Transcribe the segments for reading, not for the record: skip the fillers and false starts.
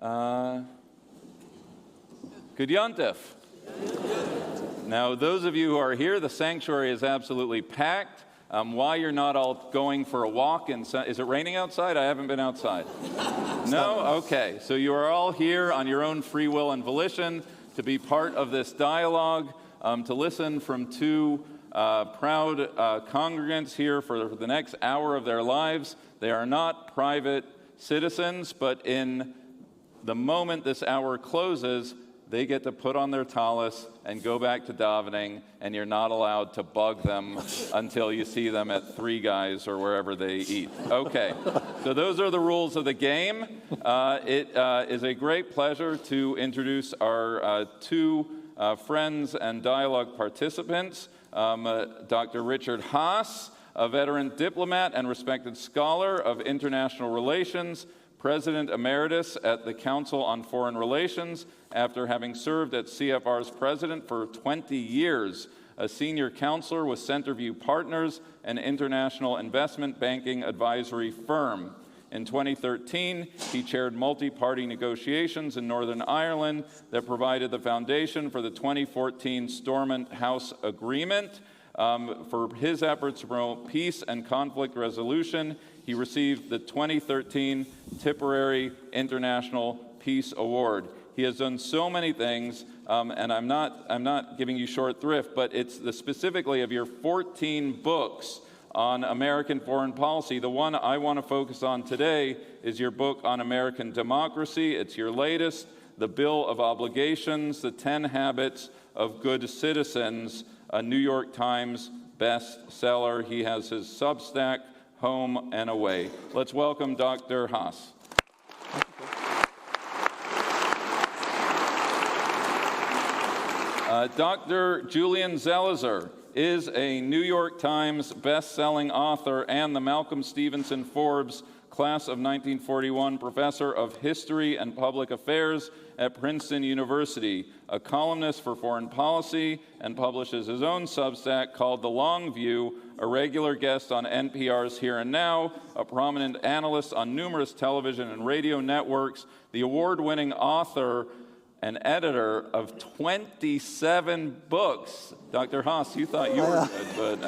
Good Yontif. Now, those of you who are here, the sanctuary is absolutely packed. Why you're not all going for a walk? Is it raining outside? I haven't been outside. No? Okay. So you are all here on your own free will and volition to be part of this dialogue, to listen from two proud congregants here for the next hour of their lives. They are not private citizens, but in the moment this hour closes, they get to put on their tallis and go back to davening, and you're not allowed to bug them until you see them at Three Guys or wherever they eat. Okay, so those are the rules of the game. It is a great pleasure to introduce our two friends and dialogue participants. Dr. Richard Haass, a veteran diplomat and respected scholar of international relations, President Emeritus at the Council on Foreign Relations, after having served as CFR's president for 20 years, a senior counselor with Centerview Partners, an international investment banking advisory firm. In 2013, he chaired multi-party negotiations in Northern Ireland that provided the foundation for the 2014 Stormont House Agreement. For his efforts to promote peace and conflict resolution, he received the 2013 Tipperary International Peace Award. He has done so many things, and I'm not giving you short thrift, but it's specifically of your 14 books on American foreign policy. The one I want to focus on today is your book on American democracy. It's your latest, The Bill of Obligations, The 10 Habits of Good Citizens, a New York Times bestseller. He has his Substack, Home and Away. Let's welcome Dr. Haass. Dr. Julian Zelizer is a New York Times best-selling author and the Malcolm Stevenson Forbes Class of 1941 Professor of History and Public Affairs at Princeton University, a columnist for foreign policy, and publishes his own Substack called The Long View, a regular guest on NPR's Here and Now, a prominent analyst on numerous television and radio networks, the award-winning author and editor of 27 books. Dr. Haass, you thought you were good, but...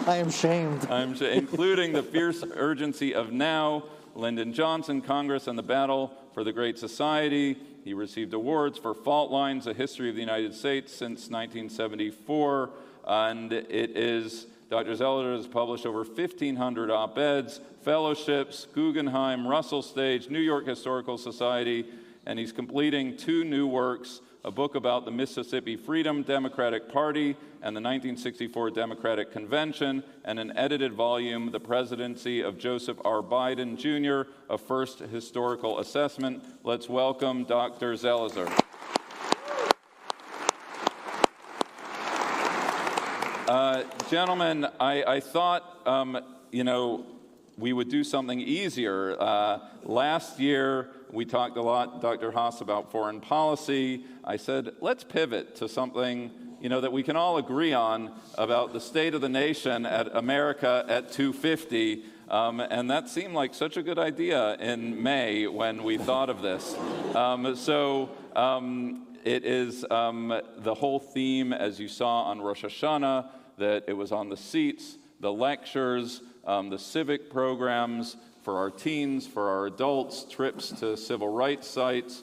I am shamed. Including The Fierce Urgency of Now, Lyndon Johnson, Congress, and the Battle for the Great Society. He received awards for Fault Lines, A History of the United States since 1974, and Dr. Zelizer has published over 1,500 op-eds, fellowships, Guggenheim, Russell Stage, New York Historical Society, and he's completing two new works, a book about the Mississippi Freedom Democratic Party and the 1964 Democratic Convention, and an edited volume, The Presidency of Joseph R. Biden, Jr., a first historical assessment. Let's welcome Dr. Zelizer. Gentlemen, I thought, we would do something easier. Last year, we talked a lot, Dr. Haass, about foreign policy. I said, let's pivot to something, that we can all agree on about the state of the nation at America at 250. And that seemed like such a good idea in May when we thought of this. It is the whole theme, as you saw on Rosh Hashanah, that it was on the seats, the lectures, the civic programs for our teens, for our adults, trips to civil rights sites.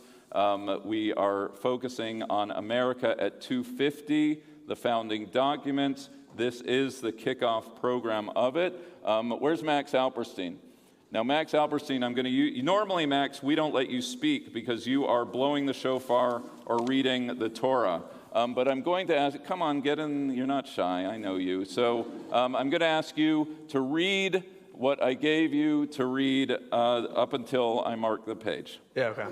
We are focusing on America at 250, the founding documents. This is the kickoff program of it. Where's Max Alperstein? Now, Max Alperstein, I'm going to use... Normally, Max, we don't let you speak because you are blowing the shofar or reading the Torah. But I'm going to ask... Come on, get in. You're not shy. I know you. So I'm going to ask you to read what I gave you to read up until I mark the page. Yeah, okay.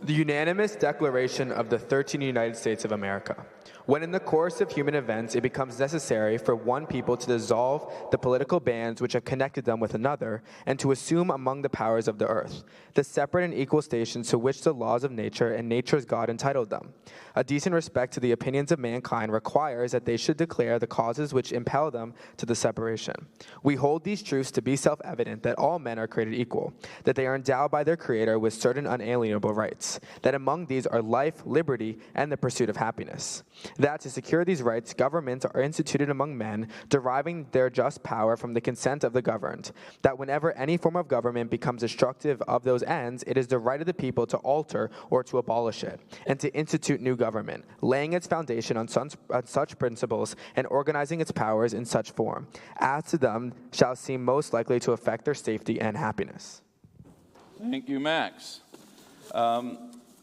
The unanimous declaration of the 13 United States of America. When in the course of human events it becomes necessary for one people to dissolve the political bands which have connected them with another, and to assume among the powers of the earth the separate and equal stations to which the laws of nature and nature's God entitled them. A decent respect to the opinions of mankind requires that they should declare the causes which impel them to the separation. We hold these truths to be self-evident, that all men are created equal, that they are endowed by their Creator with certain unalienable rights, that among these are life, liberty, and the pursuit of happiness. That to secure these rights, governments are instituted among men, deriving their just power from the consent of the governed. That whenever any form of government becomes destructive of those ends, it is the right of the people to alter or to abolish it, and to institute new government, laying its foundation on such principles and organizing its powers in such form, as to them shall seem most likely to affect their safety and happiness. Thank you, Max.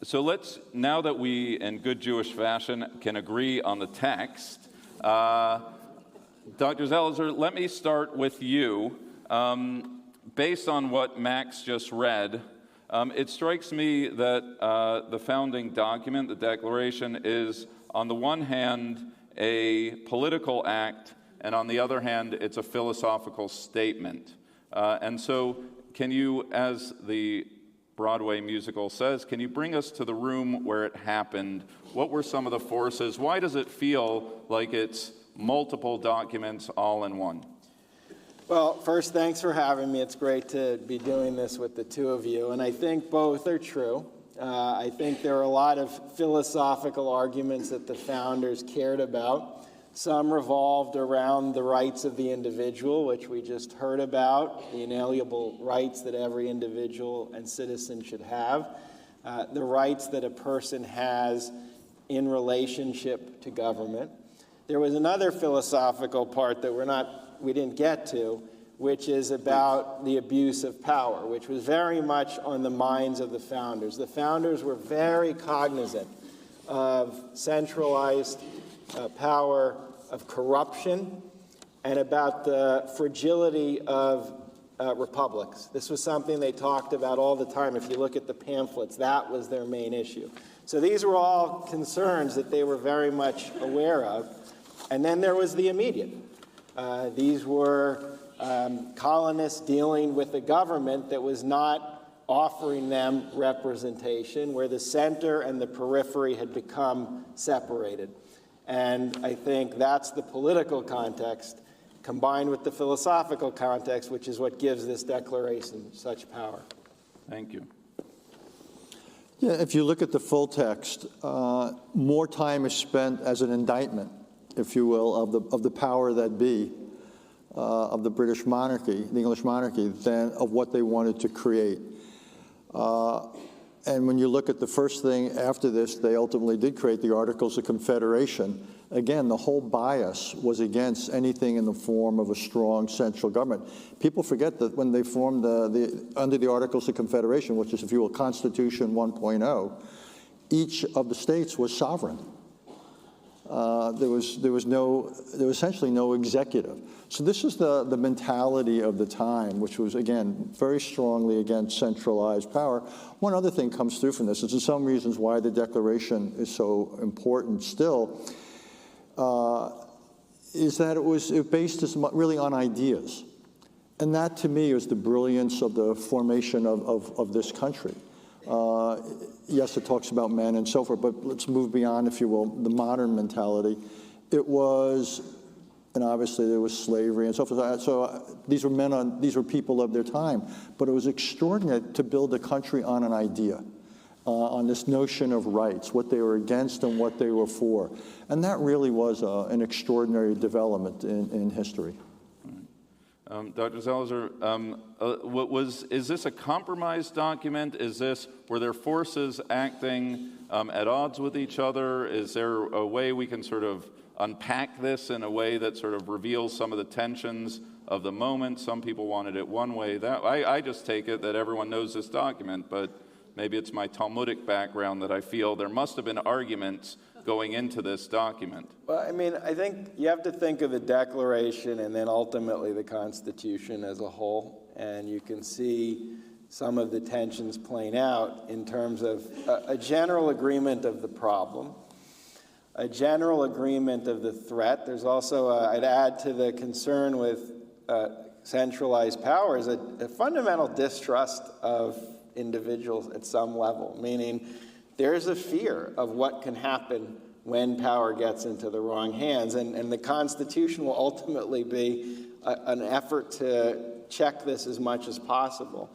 So let's, now that we, in good Jewish fashion, can agree on the text, Dr. Zelizer, let me start with you. Based on what Max just read, it strikes me that the founding document, the Declaration, is on the one hand a political act, and on the other hand it's a philosophical statement. And so can you, as the Broadway musical says, can you bring us to the room where it happened? What were some of the forces? Why does it feel like it's multiple documents all in one? Well, first, thanks for having me. It's great to be doing this with the two of you, and I think both are true. I think there are a lot of philosophical arguments that the founders cared about. Some revolved around the rights of the individual, which we just heard about, the inalienable rights that every individual and citizen should have, the rights that a person has in relationship to government. There was another philosophical part that we didn't get to, which is about the abuse of power, which was very much on the minds of the founders. The founders were very cognizant of centralized power, of corruption, and about the fragility of republics. This was something they talked about all the time. If you look at the pamphlets, that was their main issue. So these were all concerns that they were very much aware of. And then there was the immediate. These were colonists dealing with a government that was not offering them representation, where the center and the periphery had become separated. And I think that's the political context combined with the philosophical context, which is what gives this declaration such power. Thank you. Yeah, if you look at the full text, more time is spent as an indictment, if you will, of the power that be, of the British monarchy, the English monarchy, than of what they wanted to create. And when you look at the first thing after this, they ultimately did create the Articles of Confederation. Again, the whole bias was against anything in the form of a strong central government. People forget that when they formed under the Articles of Confederation, which is, if you will, Constitution 1.0, each of the states was sovereign. There was essentially no executive. So this is the mentality of the time, which was, again, very strongly against centralized power. One other thing comes through from this, is in some reasons why the Declaration is so important still, is that it based really on ideas. And that, to me, is the brilliance of the formation of this country. Yes, it talks about men and so forth, but let's move beyond, if you will, the modern mentality. It was, and obviously there was slavery and so forth. So these were people of their time. But it was extraordinary to build a country on an idea, on this notion of rights, what they were against and what they were for. And that really was an extraordinary development in history. Dr. Zelizer, is this a compromise document? Were there forces acting at odds with each other? Is there a way we can sort of unpack this in a way that sort of reveals some of the tensions of the moment? Some people wanted it one way. I just take it that everyone knows this document, but maybe it's my Talmudic background that I feel there must have been arguments going into this document. Well, I mean, I think you have to think of the Declaration and then ultimately the Constitution as a whole, and you can see some of the tensions playing out in terms of a general agreement of the problem, a general agreement of the threat. There's also, I'd add to the concern with centralized powers, a fundamental distrust of individuals at some level, meaning there's a fear of what can happen when power gets into the wrong hands. And the Constitution will ultimately be an effort to check this as much as possible.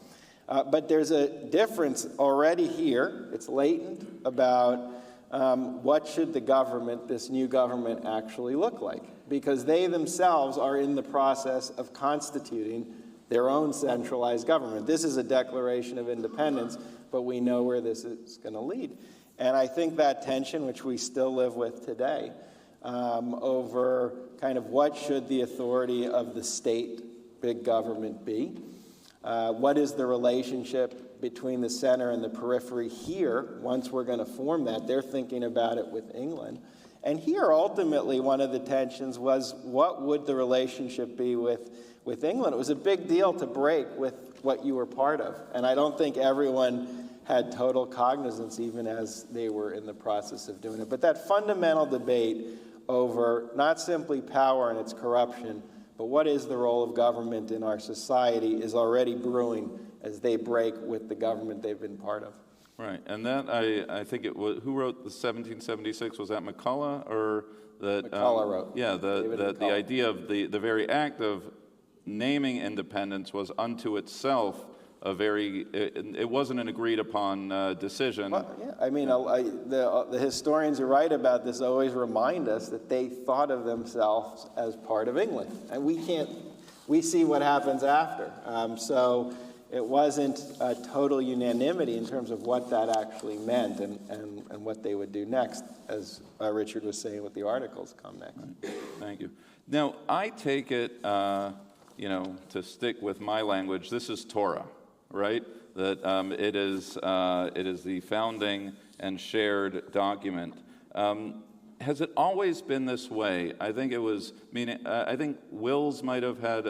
But there's a difference already here. It's latent about what should the government, this new government, actually look like? Because they themselves are in the process of constituting their own centralized government. This is a declaration of independence, but we know where this is going to lead. And I think that tension, which we still live with today, over kind of what should the authority of the state, big government, be? What is the relationship between the center and the periphery here? Once we're going to form that, they're thinking about it with England. And here, ultimately, one of the tensions was, what would the relationship be with England? It was a big deal to break with what you were part of. And I don't think everyone had total cognizance, even as they were in the process of doing it. But that fundamental debate over not simply power and its corruption, but what is the role of government in our society is already brewing as they break with the government they've been part of. Right, and that I think it was, who wrote the 1776? Was that McCulloch or that? McCulloch wrote. Yeah, the idea of the very act of naming independence was unto itself a very. It wasn't an agreed upon decision. Well, yeah, I mean, the historians who write about this always remind us that they thought of themselves as part of England, and we see what happens after. So. It wasn't a total unanimity in terms of what that actually meant and what they would do next, as Richard was saying with the articles come next. Right. Thank you. Now, I take it, to stick with my language, this is Torah, right? That it is the founding and shared document. Has it always been this way? I think it was, I think Wills might have had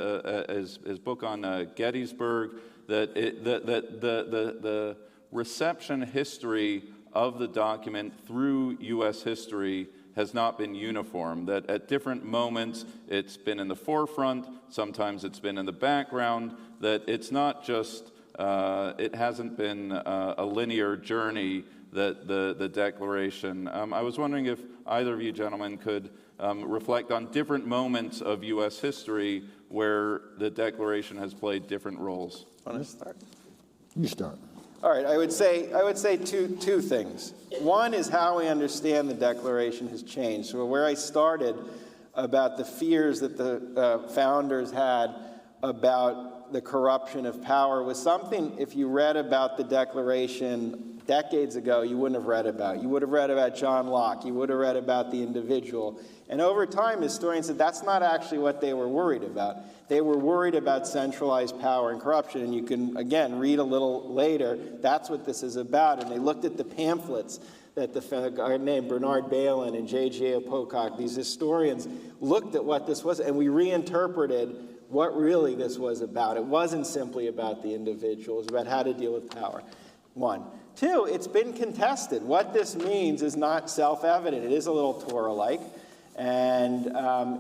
his book on Gettysburg, that the reception history of the document through U.S. history has not been uniform, that at different moments it's been in the forefront, sometimes it's been in the background, that it's not just, it hasn't been a linear journey, that the Declaration. I was wondering if either of you gentlemen could reflect on different moments of U.S. history where the Declaration has played different roles. Want to start? You start. All right, I would say two things. One is how we understand the Declaration has changed. So where I started about the fears that the founders had about the corruption of power was something, if you read about the Declaration decades ago, you wouldn't have read about. You would have read about John Locke. You would have read about the individual. And over time, historians said that's not actually what they were worried about. They were worried about centralized power and corruption. And you can, again, read a little later, that's what this is about. And they looked at the pamphlets that the guy named Bernard Balin and J.J. Pocock, these historians, looked at what this was, and we reinterpreted what really this was about. It wasn't simply about the individual. It was about how to deal with power. One. Two, it's been contested. What this means is not self-evident. It is a little Torah-like. And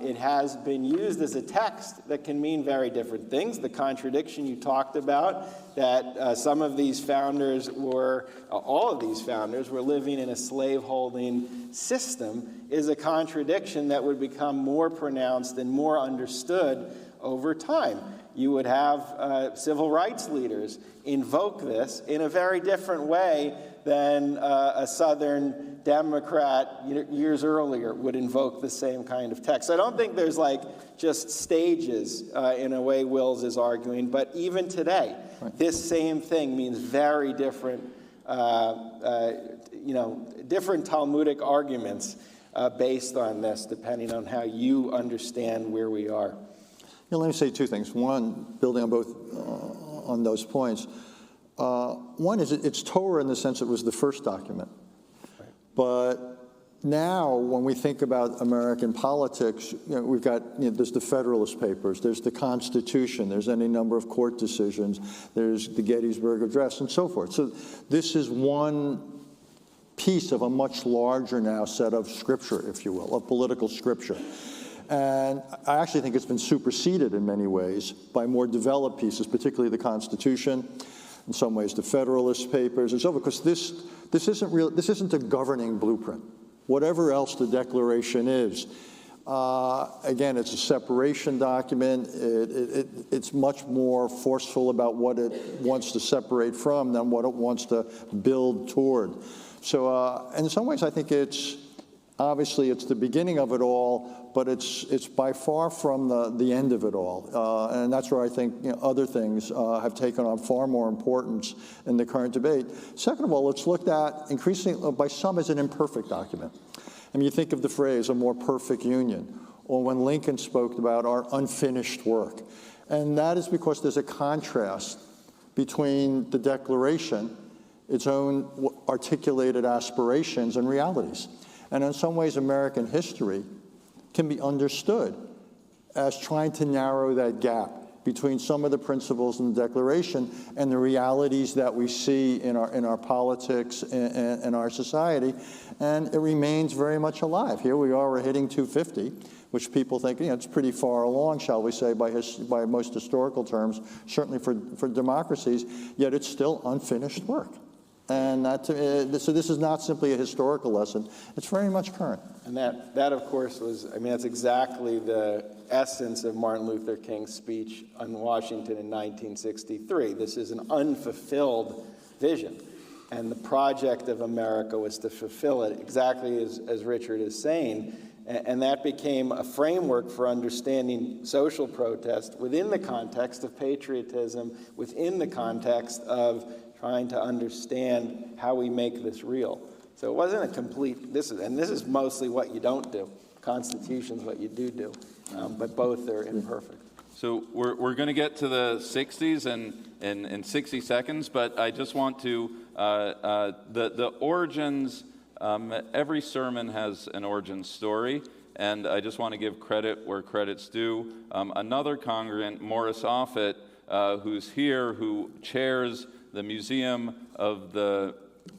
it has been used as a text that can mean very different things. The contradiction you talked about, that some of these founders were, all of these founders were living in a slave-holding system, is a contradiction that would become more pronounced and more understood over time. You would have civil rights leaders invoke this in a very different way than a Southern Democrat years earlier would invoke the same kind of text. I don't think there's just stages in a way Wills is arguing, but even today, this same thing means very different, different Talmudic arguments based on this, depending on how you understand where we are. Let me say two things. One, building on both on those points. One is it's Torah in the sense it was the first document. Right. But now, when we think about American politics, we've got, there's the Federalist Papers, there's the Constitution, there's any number of court decisions, there's the Gettysburg Address, and so forth. So this is one piece of a much larger now set of scripture, if you will, of political scripture. And I actually think it's been superseded in many ways by more developed pieces, particularly the Constitution. in some ways the Federalist Papers and so forth, because this isn't a governing blueprint. Whatever else the Declaration is, again, it's a separation document. It's much more forceful about what it wants to separate from than what it wants to build toward. So in some ways, I think obviously it's the beginning of it all, but it's by far from the end of it all. And that's where I think other things have taken on far more importance in the current debate. Second of all, it's looked at increasingly by some as an imperfect document. I mean, you think of the phrase, a more perfect union, or when Lincoln spoke about our unfinished work. And that is because there's a contrast between the Declaration, its own articulated aspirations and realities. And in some ways, American history can be understood as trying to narrow that gap between some of the principles in the Declaration and the realities that we see in our politics and our society. And it remains very much alive. Here we are, we're hitting 250, which people think, it's pretty far along, shall we say, by most historical terms, certainly for democracies, yet it's still unfinished work. And so this is not simply a historical lesson, it's very much current. And that of course that's exactly the essence of Martin Luther King's speech on Washington in 1963. This is an unfulfilled vision. And the project of America was to fulfill it, exactly as Richard is saying. And that became a framework for understanding social protest within the context of patriotism, within the context of trying to understand how we make this real. So it wasn't a complete, this is mostly what you don't do. Constitution's what you do, but both are imperfect. So we're going to get to the 60s in 60 seconds, but I just want to, the origins, every sermon has an origin story, and I just want to give credit where credit's due. Another congregant, Morris Offit, who's here, who chairs the Museum of the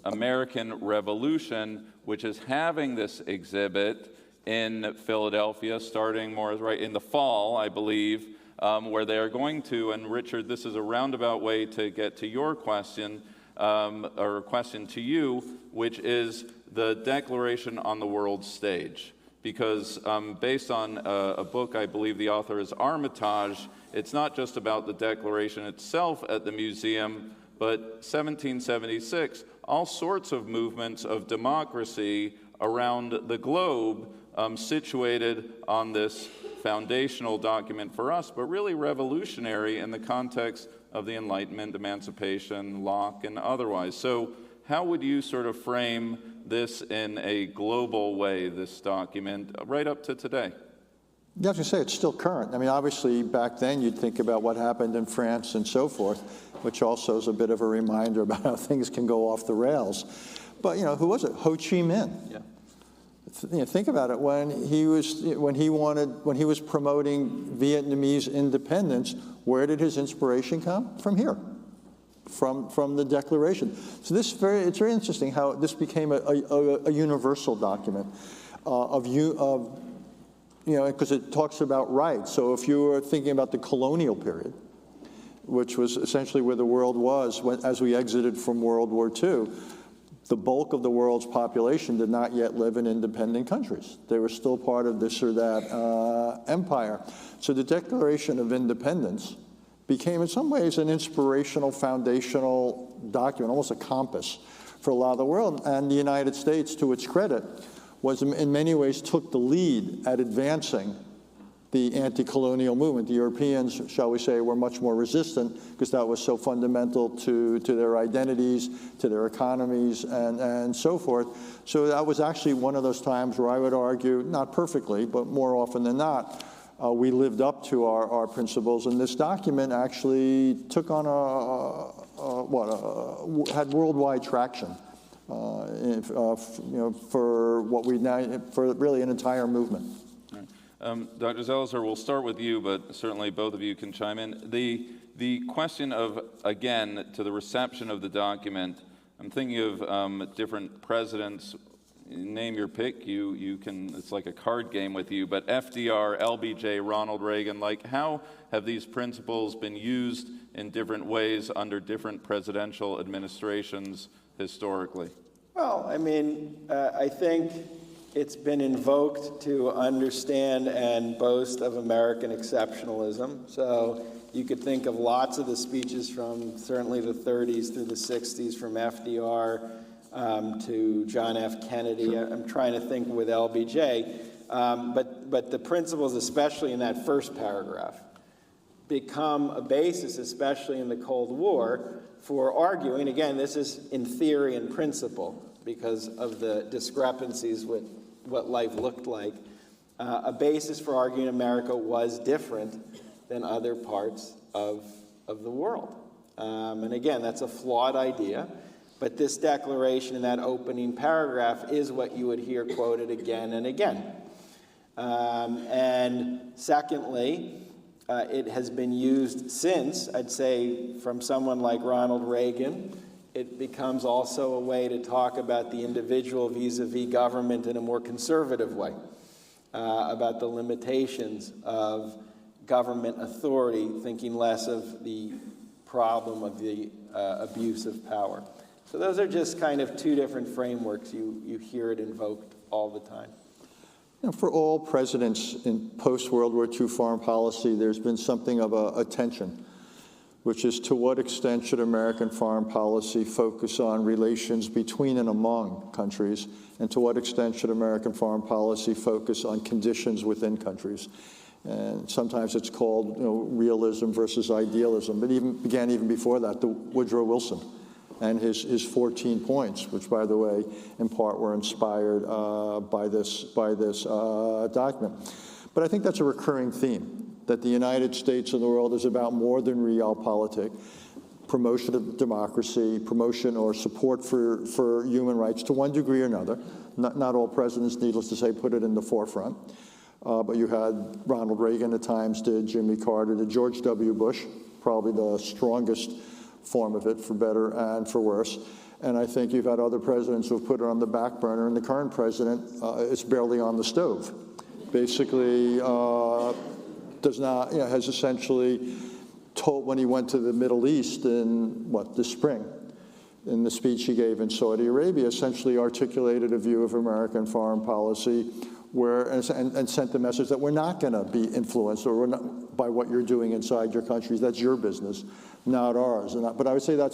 American Revolution, which is having this exhibit in Philadelphia, starting more right in the fall, I believe, where they are going to, and Richard, this is a roundabout way to get to your question, or a question to you, which is the Declaration on the world stage. Because based on a book, I believe the author is Armitage, it's not just about the Declaration itself at the museum, but 1776, all sorts of movements of democracy around the globe situated on this foundational document for us, but really revolutionary in the context of the Enlightenment, emancipation, Locke, and otherwise. So how would you sort of frame this in a global way, this document, right up to today? Yeah, I was going to say, it's still current. I mean, obviously, back then, you'd think about what happened in France and so forth, which also is a bit of a reminder about how things can go off the rails. But, who was it? Ho Chi Minh. Yeah. Think about it. When he was promoting Vietnamese independence, where did his inspiration come? From here, from the Declaration. So it's very interesting how this became a universal document because it talks about rights. So if you were thinking about the colonial period, which was essentially where the world was as we exited from World War II, the bulk of the world's population did not yet live in independent countries. They were still part of this or that empire. So the Declaration of Independence became in some ways an inspirational, foundational document, almost a compass for a lot of the world. And the United States, to its credit, was in many ways took the lead at advancing the anti-colonial movement. The Europeans, shall we say, were much more resistant because that was so fundamental to their identities, to their economies, and so forth. So that was actually one of those times where I would argue, not perfectly, but more often than not, we lived up to our principles. And this document actually took on had worldwide traction. For what we now, for really an entire movement. Dr. Zelizer, we'll start with you, but certainly both of you can chime in. The question of, again, to the reception of the document, I'm thinking of different presidents, name your pick. You can. It's like a card game with you. But FDR, LBJ, Ronald Reagan. Like, how have these principles been used in different ways under different presidential administrations historically? Well, I mean, I think it's been invoked to understand and boast of American exceptionalism. So you could think of lots of the speeches from certainly the 30s through the 60s, from FDR to John F. Kennedy. I'm trying to think with LBJ. But the principles, especially in that first paragraph, become a basis, especially in the Cold War, for arguing. Again, this is in theory and principle because of the discrepancies with what life looked like. A basis for arguing America was different than other parts of the world. And again, that's a flawed idea. But this declaration in that opening paragraph is what you would hear quoted again and again. And secondly, it has been used since, I'd say, from someone like Ronald Reagan. It becomes also a way to talk about the individual vis-a-vis government in a more conservative way, about the limitations of government authority, thinking less of the problem of the abuse of power. So those are just kind of two different frameworks. You hear it invoked all the time. Now, for all presidents in post-World War II foreign policy, there's been something of a tension, which is to what extent should American foreign policy focus on relations between and among countries, and to what extent should American foreign policy focus on conditions within countries. And sometimes it's called realism versus idealism, but began even before that, the Woodrow Wilson and his 14 points, which, by the way, in part were inspired by this document. But I think that's a recurring theme, that the United States of the world is about more than realpolitik, promotion of democracy, promotion or support for human rights to one degree or another. Not all presidents, needless to say, put it in the forefront. But you had Ronald Reagan at times did, Jimmy Carter did, George W. Bush, probably the strongest form of it, for better and for worse. And I think you've had other presidents who've put it on the back burner, and the current president is barely on the stove. Basically, has essentially told, when he went to the Middle East in, this spring, in the speech he gave in Saudi Arabia, essentially articulated a view of American foreign policy and sent the message that we're not going to be influenced by what you're doing inside your countries. That's your business, not ours. But I would say that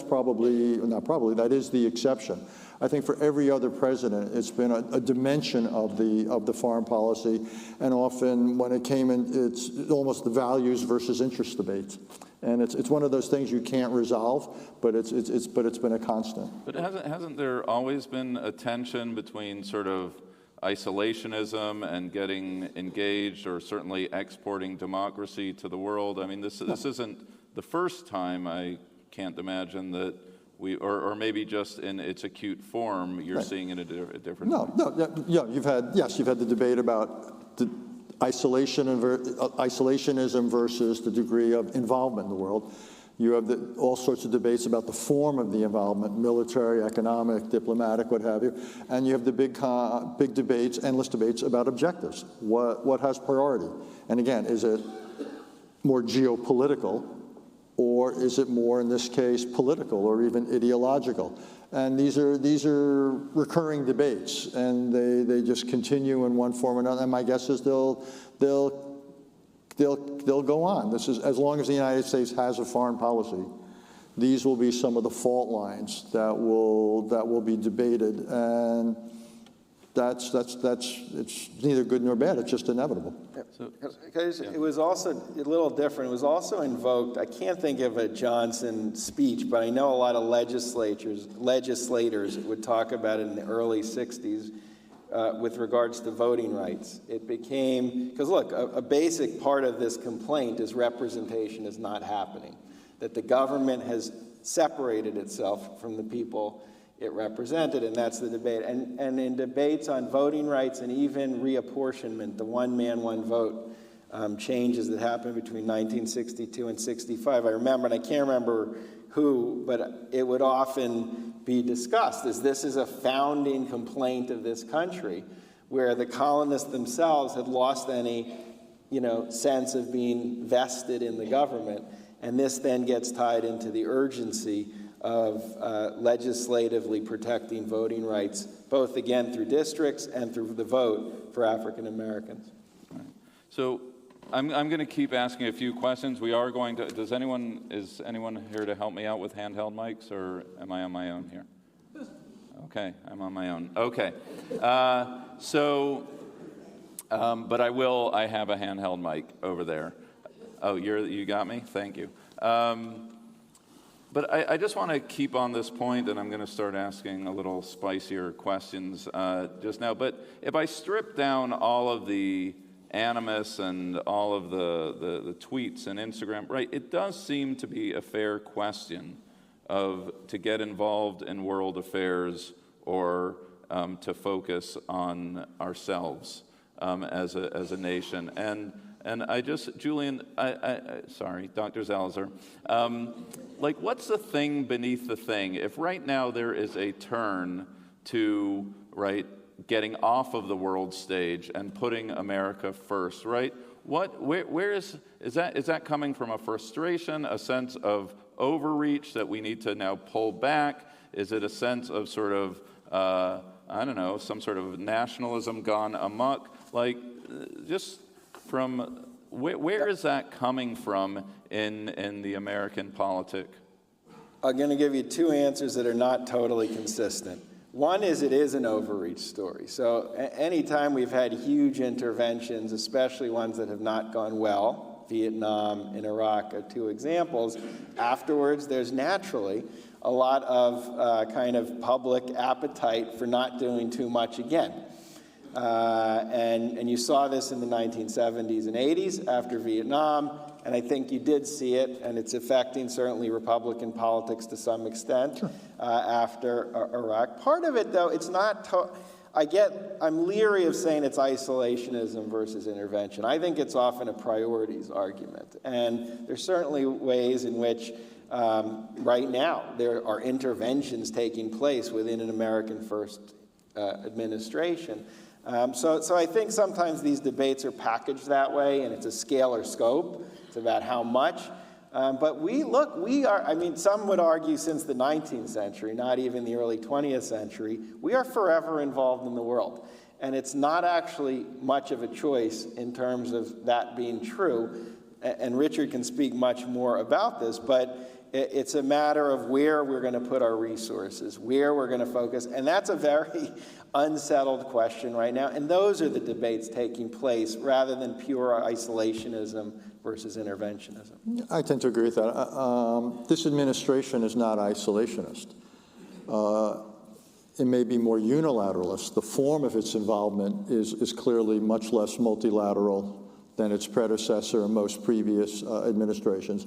is the exception. I think for every other president, it's been a dimension of the foreign policy, and often when it came in, it's almost the values versus interest debate. And it's one of those things you can't resolve, but it's been a constant. But hasn't there always been a tension between sort of isolationism and getting engaged, or certainly exporting democracy to the world? I mean, this isn't the first time, I can't imagine, that we, or maybe just in its acute form, you're seeing it a different way. You've had the debate about the isolationism versus the degree of involvement in the world. You have all sorts of debates about the form of the involvement, military, economic, diplomatic, what have you. And you have the big debates, endless debates about objectives. What has priority? And again, is it more geopolitical, or is it more, in this case, political or even ideological? And these are recurring debates, and they just continue in one form or another. And my guess is they'll go on. This is, as long as the United States has a foreign policy, these will be some of the fault lines that will be debated, and it's neither good nor bad. It's just inevitable. Because it was also a little different. It was also invoked. I can't think of a Johnson speech, but I know a lot of legislators would talk about it in the early '60s. With regards to voting rights. It became, because look, a basic part of this complaint is representation is not happening, that the government has separated itself from the people it represented, and that's the debate. And in debates on voting rights and even reapportionment, the one man, one vote changes that happened between 1962 and 65, I remember, and I can't remember who, but it would often be discussed, as this is a founding complaint of this country, where the colonists themselves had lost any, sense of being vested in the government. And this then gets tied into the urgency of legislatively protecting voting rights, both again through districts and through the vote for African Americans. Right. So I'm going to keep asking a few questions. We are going to, is anyone here to help me out with handheld mics, or am I on my own here? Okay, I'm on my own. Okay. But I have a handheld mic over there. Oh, you got me? Thank you. But I just want to keep on this point, and I'm going to start asking a little spicier questions just now. But if I strip down all of the animus and all of the tweets and Instagram, right, it does seem to be a fair question to get involved in world affairs or to focus on ourselves as a nation. And I just, Julian, sorry, Dr. Zelizer, what's the thing beneath the thing? If right now there is a turn to, right, getting off of the world stage and putting America first, right? Where is that coming from? A frustration, a sense of overreach that we need to now pull back? Is it a sense of sort of, some sort of nationalism gone amok? Just from where is that coming from in the American politic? I'm going to give you two answers that are not totally consistent. One is it is an overreach story. So anytime we've had huge interventions, especially ones that have not gone well, Vietnam and Iraq are two examples, afterwards there's naturally a lot of kind of public appetite for not doing too much again. And you saw this in the 1970s and 80s after Vietnam, and I think you did see it, and it's affecting certainly Republican politics to some extent after Iraq. Part of it, though, it's not. I'm leery of saying it's isolationism versus intervention. I think it's often a priorities argument, and there's certainly ways in which right now there are interventions taking place within an American first administration. So I think sometimes these debates are packaged that way, and it's a scale or scope. It's about how much. But some would argue since the 19th century, not even the early 20th century, we are forever involved in the world. And it's not actually much of a choice in terms of that being true. And Richard can speak much more about this, but it's a matter of where we're going to put our resources, where we're going to focus. And that's a very unsettled question right now. And those are the debates taking place rather than pure isolationism versus interventionism. I tend to agree with that. This administration is not isolationist. It may be more unilateralist. The form of its involvement is clearly much less multilateral than its predecessor and most previous administrations.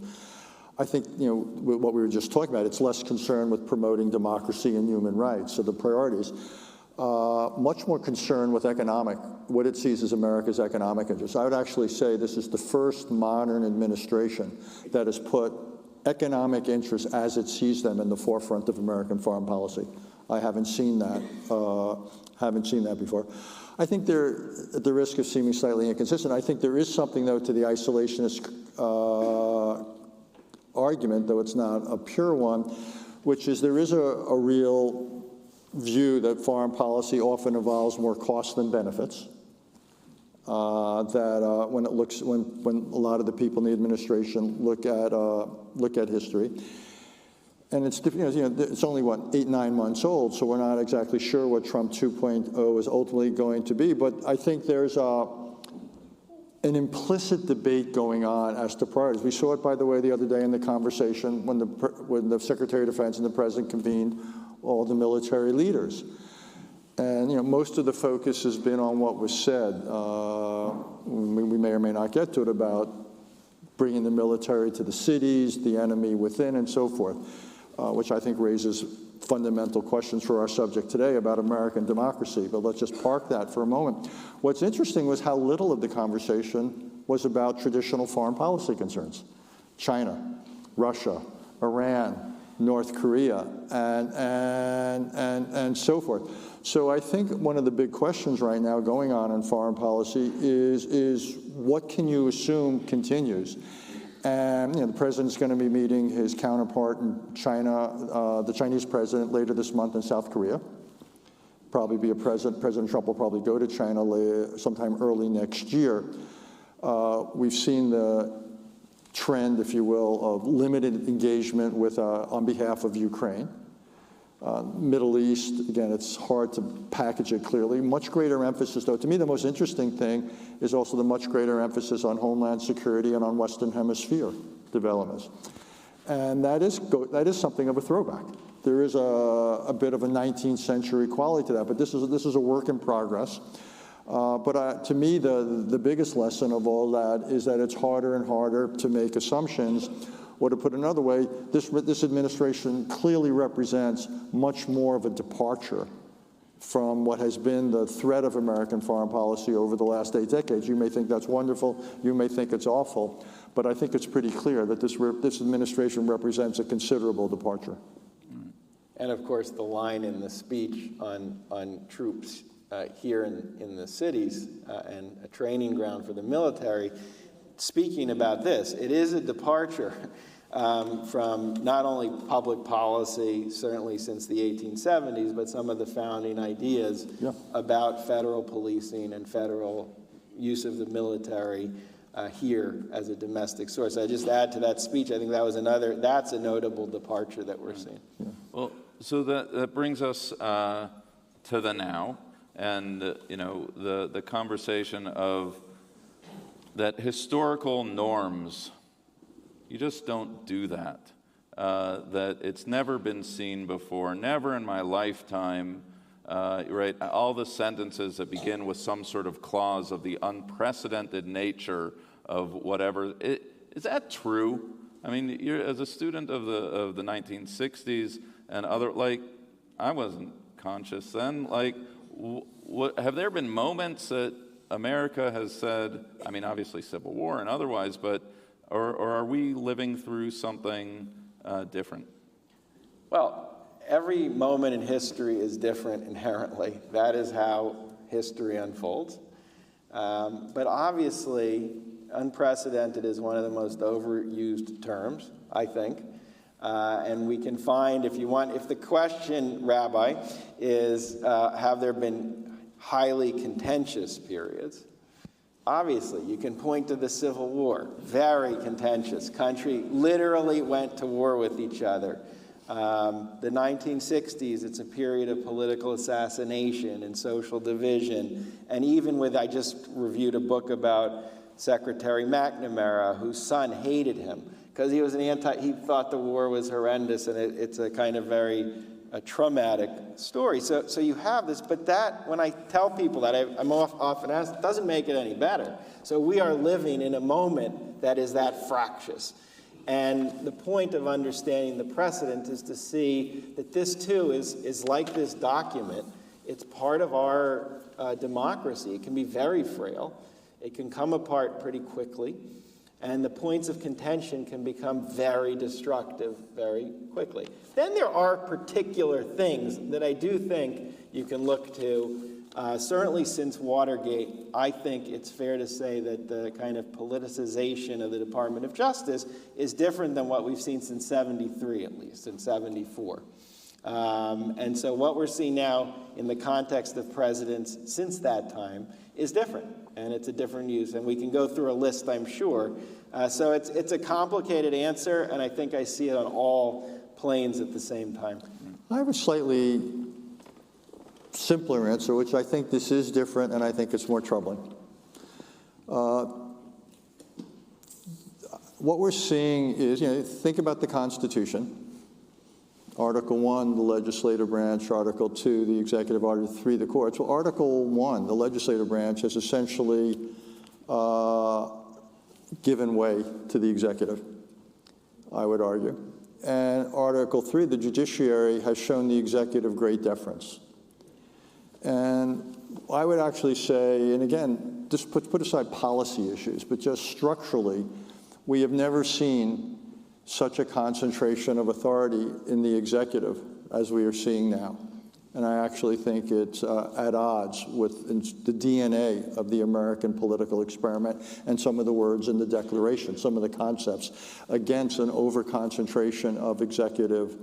I think, what we were just talking about, it's less concerned with promoting democracy and human rights. So the priorities, much more concerned with what it sees as America's economic interests. I would actually say this is the first modern administration that has put economic interests as it sees them in the forefront of American foreign policy. I haven't seen that. Before. I think at the risk of seeming slightly inconsistent, I think there is something, though, to the isolationist argument, though it's not a pure one, which is there is a real view that foreign policy often involves more costs than benefits. When a lot of the people in the administration look at history, and it's only 8-9 months old, so we're not exactly sure what Trump 2.0 is ultimately going to be. But I think there's an implicit debate going on as to priorities. We saw it, by the way, the other day in the conversation when the Secretary of Defense and the President convened all the military leaders. And most of the focus has been on what was said. We may or may not get to it about bringing the military to the cities, the enemy within, and so forth, which I think raises fundamental questions for our subject today about American democracy. But let's just park that for a moment. What's interesting was how little of the conversation was about traditional foreign policy concerns. China, Russia, Iran, North Korea, and so forth. So I think one of the big questions right now going on in foreign policy is what can you assume continues? And the president's going to be meeting his counterpart in China, the Chinese president, later this month in South Korea. Probably be President Trump will probably go to China sometime early next year. We've seen the trend, if you will, of limited engagement with on behalf of Ukraine. Middle East, again, it's hard to package it clearly. Much greater emphasis, though. To me, the most interesting thing is also the much greater emphasis on homeland security and on Western Hemisphere developments. And that is something of a throwback. There is a bit of a 19th century quality to that, but this is a work in progress. But to me, the biggest lesson of all that is that it's harder and harder to make assumptions. Or to put it another way, this administration clearly represents much more of a departure from what has been the thread of American foreign policy over the last 8 decades. You may think that's wonderful, you may think it's awful, but I think it's pretty clear that this administration represents a considerable departure. And of course, the line in the speech on troops here in the cities and a training ground for the military, speaking about this, it is a departure from not only public policy, certainly since the 1870s, but some of the founding ideas about federal policing and federal use of the military here as a domestic source. I just add to that speech, I think that's a notable departure that we're seeing. Well, so that brings us to the now, and the conversation of that historical norms, you just don't do that. That it's never been seen before, never in my lifetime, right? All the sentences that begin with some sort of clause of the unprecedented nature of whatever. Is that true? I mean, you're, as a student of the 1960s and other, I wasn't conscious then. What have there been moments that America has said, I mean, obviously Civil War and otherwise, but or are we living through something different? Well, every moment in history is different inherently. That is how history unfolds. But obviously, unprecedented is one of the most overused terms, I think. And we can find, if the question, Rabbi, is have there been highly contentious periods? Obviously, you can point to the Civil War, very contentious. Country literally went to war with each other. The 1960s, it's a period of political assassination and social division. And even I just reviewed a book about Secretary McNamara, whose son hated him because he was he thought the war was horrendous, and it's a kind of very traumatic story. So you have this, but that, when I tell people that, I'm often asked, it doesn't make it any better. So we are living in a moment that is that fractious. And the point of understanding the precedent is to see that this too is like this document. It's part of our democracy. It can be very frail. It can come apart pretty quickly. And the points of contention can become very destructive very quickly. Then there are particular things that I do think you can look to. Certainly since Watergate, I think it's fair to say that the kind of politicization of the Department of Justice is different than what we've seen since 73, at least, since 74. And so what we're seeing now in the context of presidents since that time is different, and it's a different use. And we can go through a list, I'm sure. So it's a complicated answer, and I think I see it on all planes at the same time. I have a slightly simpler answer, which I think this is different, and I think it's more troubling. What we're seeing is, think about the Constitution. Article 1, the legislative branch. Article 2, the executive. Article 3, the courts. Well, Article 1, the legislative branch, has essentially given way to the executive, I would argue. And Article 3, the judiciary, has shown the executive great deference. And I would actually say, and again, just put aside policy issues, but just structurally, we have never seen such a concentration of authority in the executive as we are seeing now. And I actually think it's at odds with the DNA of the American political experiment and some of the words in the Declaration, some of the concepts, against an over-concentration of executive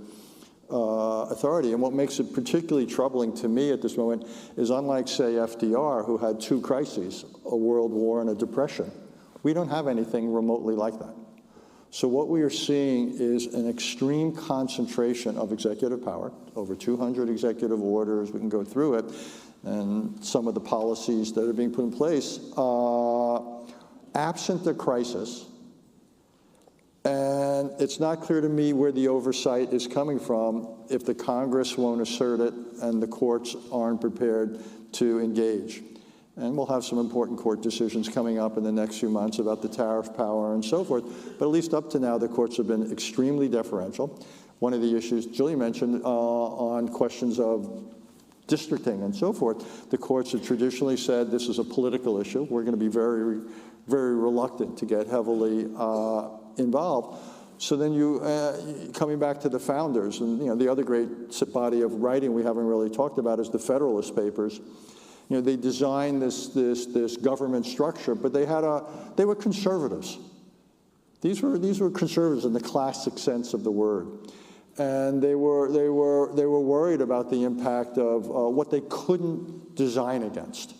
authority. And what makes it particularly troubling to me at this moment is, unlike, say, FDR, who had two crises, a world war and a depression, we don't have anything remotely like that. So what we are seeing is an extreme concentration of executive power, over 200 executive orders. We can go through it, and some of the policies that are being put in place, absent the crisis. And it's not clear to me where the oversight is coming from if the Congress won't assert it and the courts aren't prepared to engage. And we'll have some important court decisions coming up in the next few months about the tariff power and so forth. But at least up to now, the courts have been extremely deferential. One of the issues Julian mentioned on questions of districting and so forth, the courts have traditionally said this is a political issue. We're going to be very, very reluctant to get heavily involved. So then coming back to the founders, and the other great body of writing we haven't really talked about is the Federalist Papers. They designed this government structure, but they were conservatives. These were conservatives in the classic sense of the word, and they were worried about the impact of what they couldn't design against,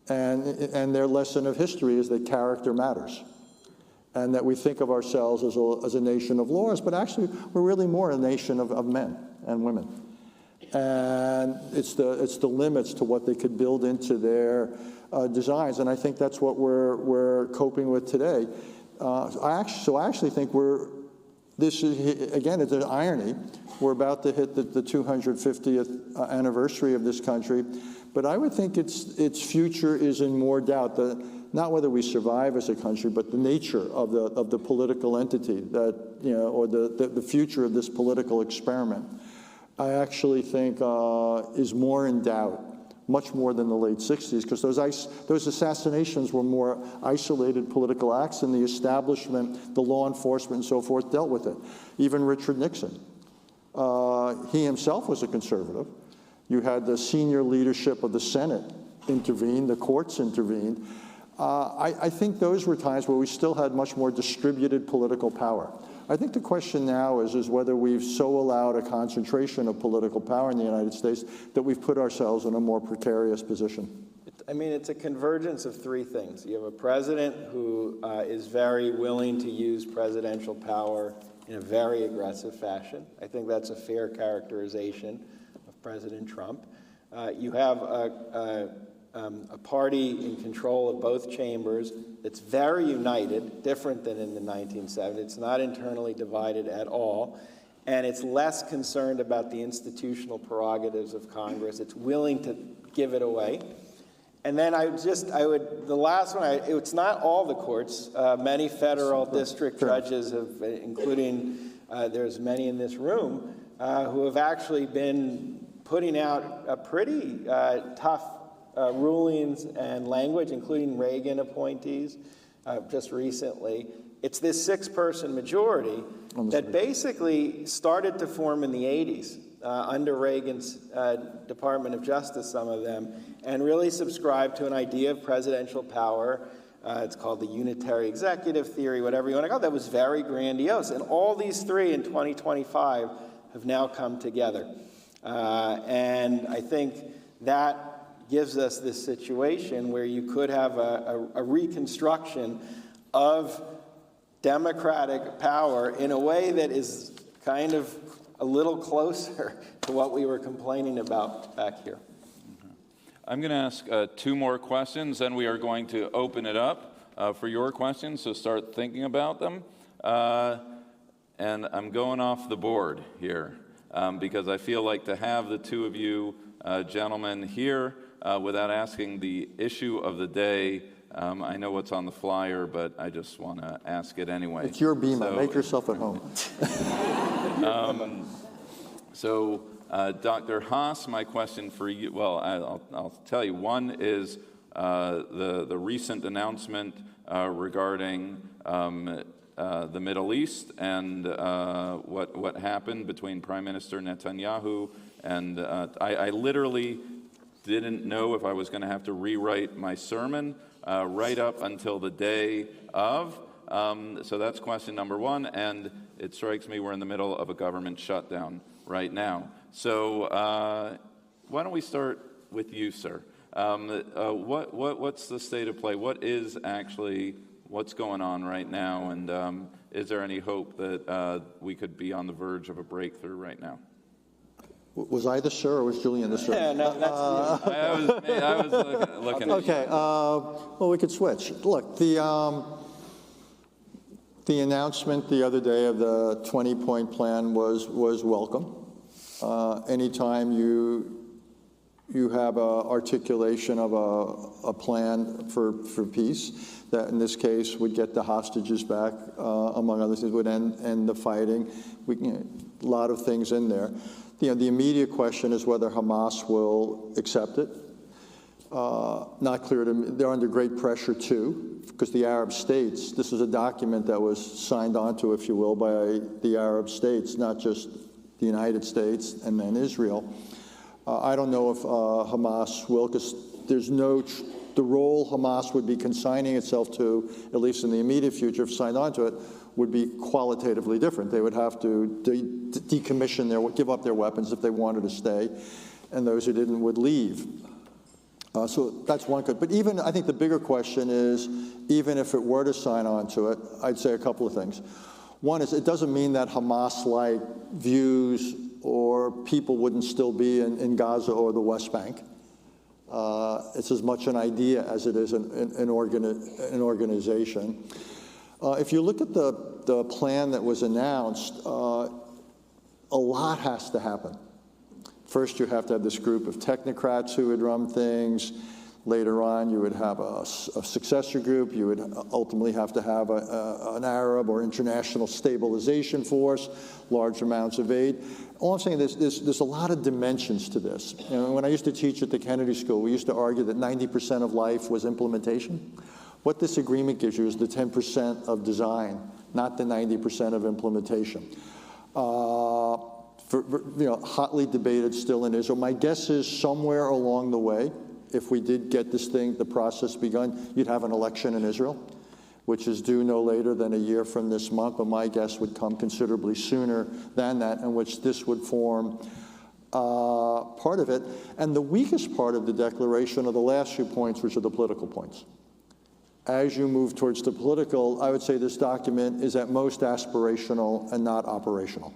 and their lesson of history is that character matters, and that we think of ourselves as a nation of laws, but actually we're really more a nation of men and women. And it's the limits to what they could build into their designs, and I think that's what we're coping with today. I actually think this is, again, it's an irony. We're about to hit the 250th anniversary of this country, but I would think its future is in more doubt. Not whether we survive as a country, but the nature of the political entity that or the future of this political experiment. I actually think is more in doubt, much more than the late 60s, because those assassinations were more isolated political acts, and the establishment, the law enforcement, and so forth dealt with it. Even Richard Nixon, he himself was a conservative. You had the senior leadership of the Senate intervene, the courts intervened. I think those were times where we still had much more distributed political power. I think the question now is whether we've so allowed a concentration of political power in the United States that we've put ourselves in a more precarious position. It's a convergence of three things. You have a president who is very willing to use presidential power in a very aggressive fashion. I think that's a fair characterization of President Trump. You have a party in control of both chambers that's very united, different than in the 1970s. It's not internally divided at all, and it's less concerned about the institutional prerogatives of Congress. It's willing to give it away. And then the last one, it's not all the courts. Many federal district judges have, including there's many in this room, who have actually been putting out a pretty tough rulings and language, including Reagan appointees just recently. It's this 6-person majority that basically started to form in the 80s under Reagan's Department of Justice, some of them, and really subscribed to an idea of presidential power. It's called the unitary executive theory, whatever you want to call it. That was very grandiose. And all these three in 2025 have now come together. And I think that gives us this situation where you could have a reconstruction of democratic power in a way that is kind of a little closer to what we were complaining about back here. I'm going to ask 2 more questions, then we are going to open it up for your questions, so start thinking about them. And I'm going off the board here because I feel like to have the 2 of you gentlemen here without asking the issue of the day. I know what's on the flyer, but I just want to ask it anyway. It's your bema. Make yourself at home. Dr. Haass, my question for you, well, I'll tell you. One is the recent announcement regarding the Middle East and what happened between Prime Minister Netanyahu and I literally didn't know if I was going to have to rewrite my sermon right up until the day of. So that's question number one, and it strikes me we're in the middle of a government shutdown right now. So why don't we start with you, sir? What's the state of play? What's going on right now, and is there any hope that we could be on the verge of a breakthrough right now? Was I the sir, or was Julian the sir? Yeah, no, that's I was looking at Okay, well, we could switch. Look, the announcement the other day of the 20-point plan was welcome. Anytime you have an articulation of a plan for peace, that in this case would get the hostages back, among other things, would end the fighting. A lot of things in there. The immediate question is whether Hamas will accept it. Not clear to me. They're under great pressure too, because the Arab states, this is a document that was signed onto, if you will, by the Arab states, not just the United States and then Israel. I don't know if Hamas will, because there's the role Hamas would be consigning itself to, at least in the immediate future, if signed onto it, would be qualitatively different. They would have to decommission give up their weapons if they wanted to stay, and those who didn't would leave. So that's one good. But I think the bigger question is, even if it were to sign on to it, I'd say a couple of things. One is, it doesn't mean that Hamas-like views or people wouldn't still be in Gaza or the West Bank. It's as much an idea as it is an organization. If you look at the plan that was announced, a lot has to happen. First, you have to have this group of technocrats who would run things. Later on, you would have a successor group. You would ultimately have to have an Arab or international stabilization force, large amounts of aid. All I'm saying is there's a lot of dimensions to this. When I used to teach at the Kennedy School, we used to argue that 90% of life was implementation. What this agreement gives you is the 10% of design, not the 90% of implementation. Hotly debated still in Israel. My guess is somewhere along the way, if we did get the process begun, you'd have an election in Israel, which is due no later than a year from this month, but my guess would come considerably sooner than that, in which this would form part of it. And the weakest part of the declaration are the last few points, which are the political points. As you move towards the political, I would say this document is at most aspirational and not operational.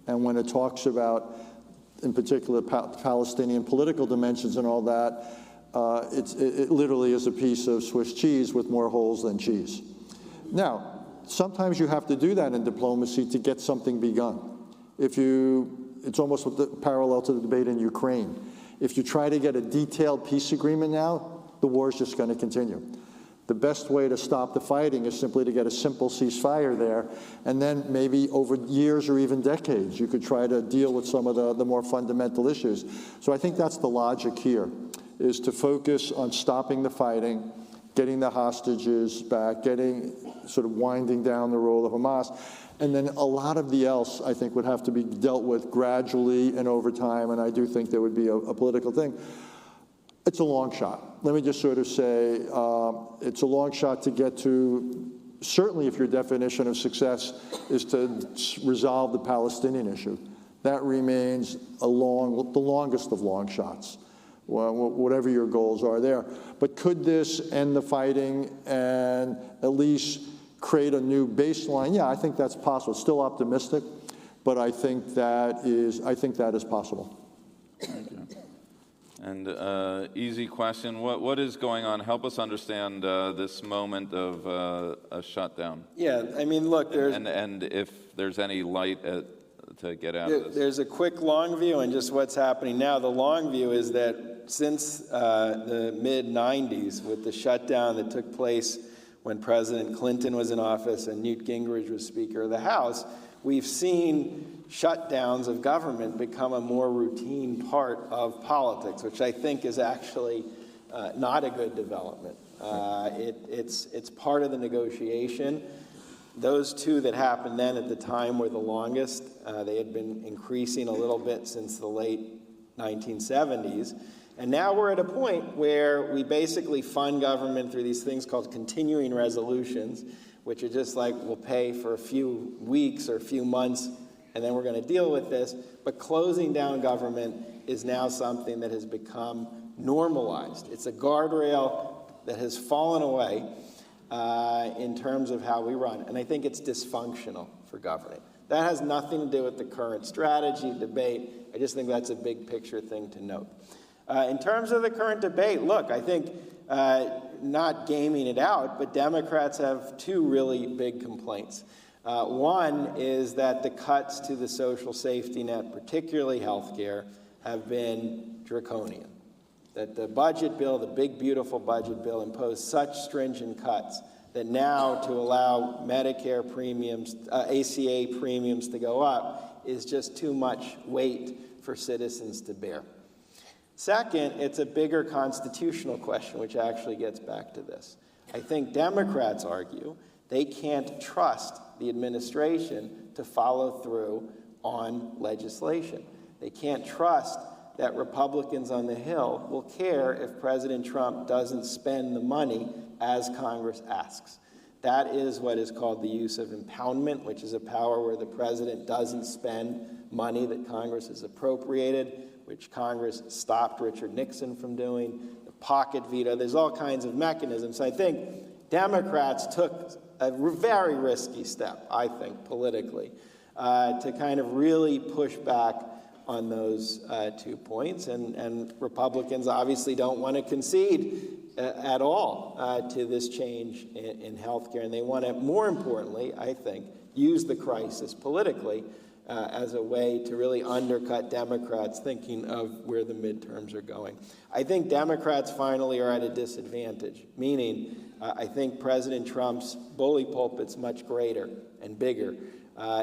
And when it talks about, in particular, Palestinian political dimensions and all that, it literally is a piece of Swiss cheese with more holes than cheese. Now, sometimes you have to do that in diplomacy to get something begun. It's almost parallel to the debate in Ukraine. If you try to get a detailed peace agreement now, the war is just going to continue. The best way to stop the fighting is simply to get a simple ceasefire there, and then maybe over years or even decades, you could try to deal with some of the more fundamental issues. So I think that's the logic here, is to focus on stopping the fighting, getting the hostages back, sort of winding down the role of Hamas, and then a lot of the else, I think, would have to be dealt with gradually and over time, and I do think there would be a political thing. It's a long shot. Let me just sort of say it's a long shot to get to, certainly if your definition of success is to resolve the Palestinian issue. That remains the longest of long shots, whatever your goals are there. But could this end the fighting and at least create a new baseline? Yeah, I think that's possible. It's still optimistic, but I think that is possible. Thank you. And easy question, what is going on? Help us understand this moment of a shutdown. Yeah, I mean, look, there's... And if there's any light to get out of this. There's a quick long view and just what's happening now. The long view is that since the mid-'90s, with the shutdown that took place when President Clinton was in office and Newt Gingrich was Speaker of the House, we've seen shutdowns of government become a more routine part of politics, which I think is actually not a good development. It's part of the negotiation. Those two that happened then at the time were the longest. They had been increasing a little bit since the late 1970s. And now we're at a point where we basically fund government through these things called continuing resolutions, which are just like we'll pay for a few weeks or a few months, and then we're going to deal with this. But closing down government is now something that has become normalized. It's a guardrail that has fallen away in terms of how we run. And I think it's dysfunctional for governing. That has nothing to do with the current strategy, debate. I just think that's a big picture thing to note. In terms of the current debate, look, I think not gaming it out, but Democrats have two really big complaints. One is that the cuts to the social safety net, particularly health care, have been draconian. That the budget bill, the big, beautiful budget bill, imposed such stringent cuts that now to allow Medicare premiums, ACA premiums to go up is just too much weight for citizens to bear. Second, it's a bigger constitutional question, which actually gets back to this. I think Democrats argue they can't trust the administration to follow through on legislation. They can't trust that Republicans on the Hill will care if President Trump doesn't spend the money as Congress asks. That is what is called the use of impoundment, which is a power where the president doesn't spend money that Congress has appropriated, which Congress stopped Richard Nixon from doing, the pocket veto. There's all kinds of mechanisms. So I think Democrats took a very risky step, I think, politically, to kind of really push back on those 2 points. And Republicans obviously don't want to concede at all to this change in health care. And they want to, more importantly, I think, use the crisis politically as a way to really undercut Democrats thinking of where the midterms are going. I think Democrats finally are at a disadvantage, meaning I think President Trump's bully pulpit's much greater and bigger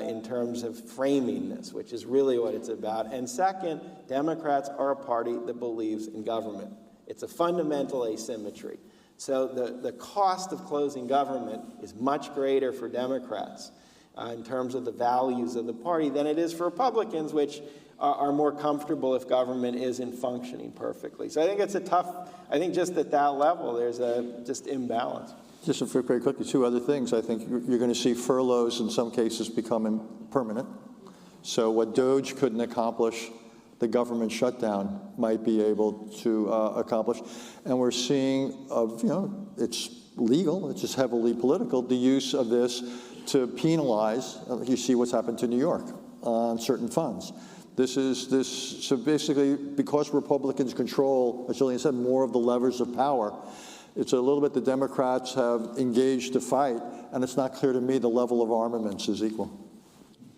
in terms of framing this, which is really what it's about. And second, Democrats are a party that believes in government. It's a fundamental asymmetry. So the cost of closing government is much greater for Democrats in terms of the values of the party than it is for Republicans, which are more comfortable if government isn't functioning perfectly. So I think it's a tough, I think just at that level, there's a just imbalance. Just very quickly, two other things. I think you're going to see furloughs in some cases becoming permanent. So what DOGE couldn't accomplish, the government shutdown might be able to accomplish. And we're seeing, it's legal, it's just heavily political, the use of this to penalize. You see what's happened to New York on certain funds. So basically, because Republicans control, as Julian said, more of the levers of power, it's a little bit the Democrats have engaged to fight, and it's not clear to me the level of armaments is equal.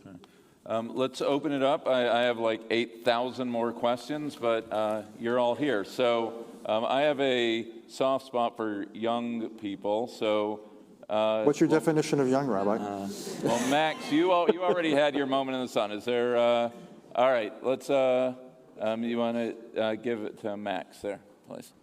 Okay. Let's open it up. I have like 8,000 more questions, but you're all here. So I have a soft spot for young people. So what's your definition of young, Rabbi? Well, Max, you already had your moment in the sun. Is there? All right. Let's. You want to give it to Max there, please.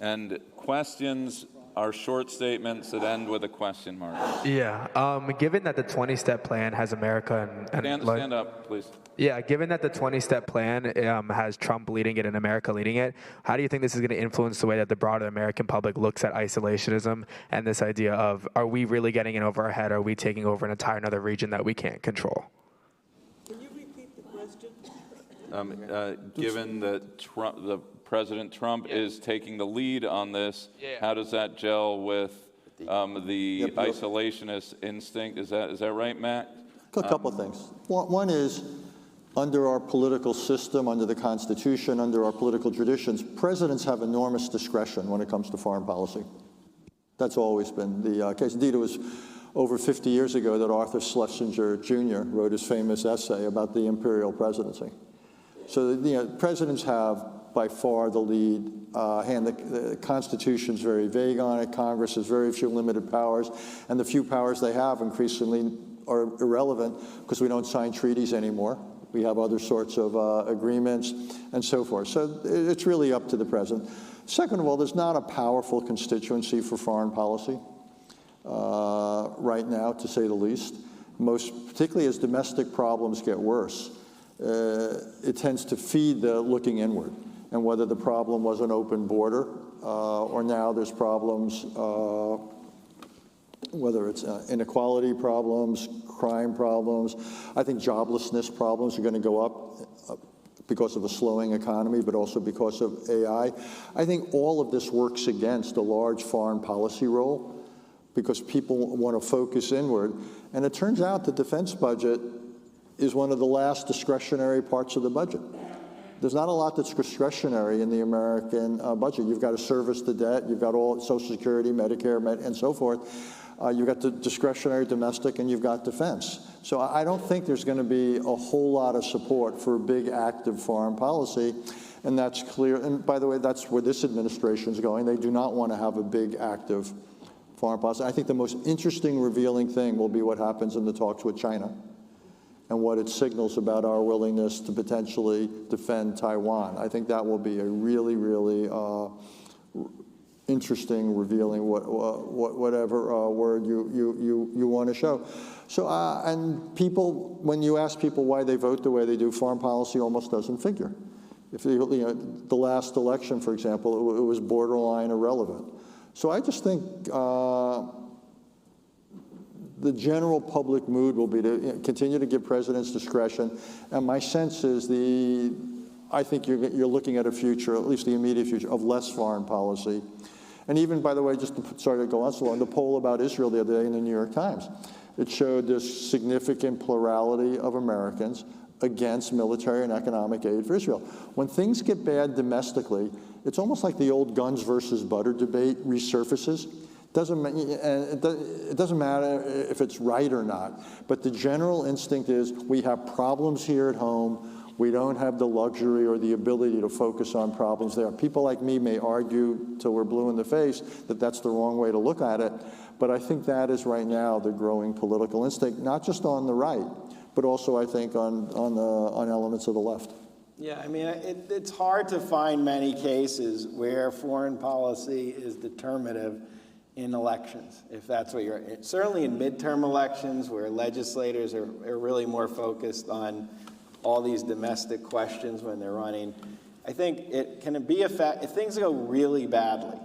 And questions are short statements that end with a question mark. Yeah. Given that the 20-step plan has America and stand up, please. Yeah. Given that the 20-step plan has Trump leading it and America leading it, how do you think this is going to influence the way that the broader American public looks at isolationism and this idea of, are we really getting in over our head? Are we taking over an entire another region that we can't control? Can you repeat the question? Given that President Trump is taking the lead on this, how does that gel with the isolationist instinct? Is that right, Matt? A couple of things. One is, under our political system, under the Constitution, under our political traditions, presidents have enormous discretion when it comes to foreign policy. That's always been the case. Indeed, it was over 50 years ago that Arthur Schlesinger Jr. wrote his famous essay about the imperial presidency. So presidents have by far the lead hand. The Constitution's very vague on it. Congress has very few limited powers, and the few powers they have increasingly are irrelevant because we don't sign treaties anymore. We have other sorts of agreements and so forth. So it's really up to the president. Second of all, there's not a powerful constituency for foreign policy right now, to say the least. Particularly as domestic problems get worse, it tends to feed the looking inward. And whether the problem was an open border or now there's problems, whether it's inequality problems, crime problems, I think joblessness problems are going to go up because of a slowing economy, but also because of AI. I think all of this works against a large foreign policy role because people want to focus inward. And it turns out the defense budget is one of the last discretionary parts of the budget. There's not a lot that's discretionary in the American budget. You've got to service the debt, you've got all Social Security, Medicare, and so forth. You've got the discretionary domestic, and you've got defense. So I don't think there's going to be a whole lot of support for big, active foreign policy, and that's clear. And by the way, that's where this administration is going. They do not want to have a big, active foreign policy. I think the most interesting, revealing thing will be what happens in the talks with China and what it signals about our willingness to potentially defend Taiwan. I think that will be a really, really interesting, revealing, whatever word you want to show. So, and people, when you ask people why they vote the way they do, foreign policy almost doesn't figure. If you know, the last election, for example, it was borderline irrelevant. So I just think the general public mood will be to continue to give presidents discretion, and my sense is I think you're looking at a future, at least the immediate future, of less foreign policy. And even, by the way, just to go on so long, the poll about Israel the other day in the New York Times, it showed this significant plurality of Americans against military and economic aid for Israel. When things get bad domestically, it's almost like the old guns versus butter debate resurfaces. It doesn't matter if it's right or not, but the general instinct is we have problems here at home. We don't have the luxury or the ability to focus on problems there. People like me may argue till we're blue in the face that that's the wrong way to look at it, but I think that is right now the growing political instinct, not just on the right, but also I think on elements of the left. Yeah, I mean, it's hard to find many cases where foreign policy is determinative in elections, if that's what certainly in midterm elections where legislators are really more focused on all these domestic questions when they're running. I think it can be if things go really badly,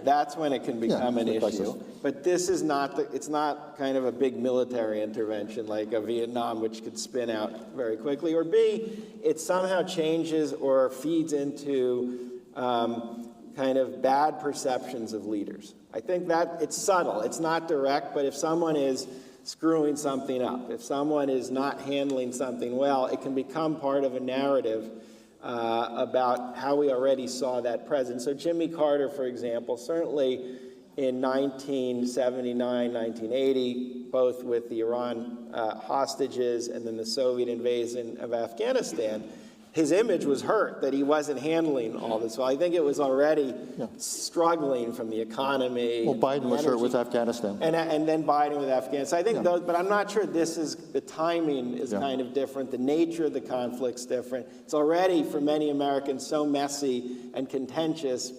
that's when it can become an issue. But this is not, it's not kind of a big military intervention like a Vietnam, which could spin out very quickly. Or B, it somehow changes or feeds into kind of bad perceptions of leaders. I think that it's subtle, it's not direct, but if someone is screwing something up, if someone is not handling something well, it can become part of a narrative about how we already saw that present. So Jimmy Carter, for example, certainly in 1979, 1980, both with the Iran hostages and then the Soviet invasion of Afghanistan, his image was hurt that he wasn't handling all this well. I think it was already struggling from the economy. Well, Biden was hurt with Afghanistan. And then Biden with Afghanistan. I think those, but I'm not sure the timing is kind of different. The nature of the conflict's different. It's already, for many Americans, so messy and contentious.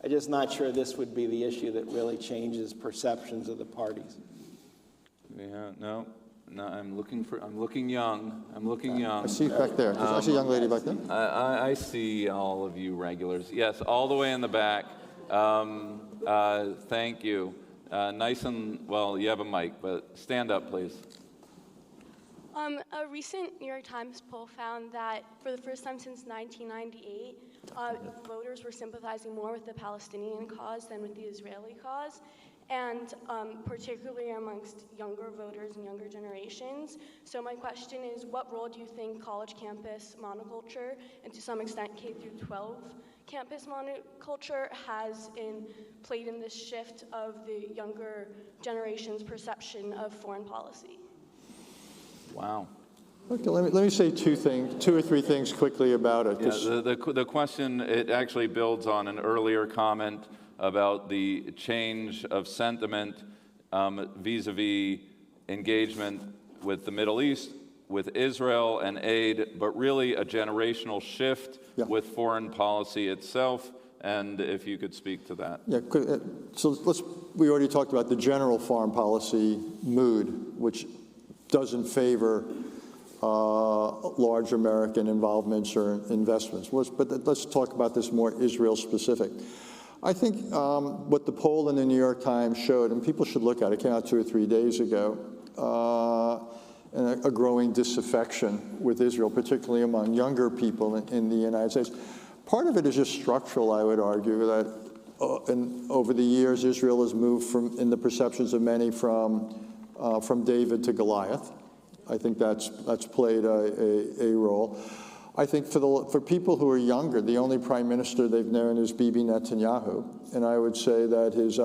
I'm just not sure this would be the issue that really changes perceptions of the parties. Yeah, no, I'm looking young. I see you back there. I see a young lady back there. I see all of you regulars. Yes, all the way in the back. Thank you. Nice and, well, you have a mic, but stand up, please. A recent New York Times poll found that for the first time since 1998, voters were sympathizing more with the Palestinian cause than with the Israeli cause, and particularly amongst younger voters and younger generations. So my question is, what role do you think college campus monoculture, and to some extent K-12 campus monoculture, has played in this shift of the younger generation's perception of foreign policy? Wow. Okay, let me say two or three things quickly about it. Yeah, the question, it actually builds on an earlier comment about the change of sentiment vis-a-vis engagement with the Middle East, with Israel and aid, but really a generational shift with foreign policy itself. and if you could speak to that. Yeah, so we already talked about the general foreign policy mood, which doesn't favor large American involvements or investments. But let's talk about this more Israel specific. I think what the poll in the New York Times showed, and people should look at it, came out 2 or 3 days ago, and a growing disaffection with Israel, particularly among younger people in the United States. Part of it is just structural, I would argue, that over the years, Israel has moved in the perceptions of many, from David to Goliath. I think that's played a role. I think for people who are younger, the only prime minister they've known is Bibi Netanyahu. And I would say that his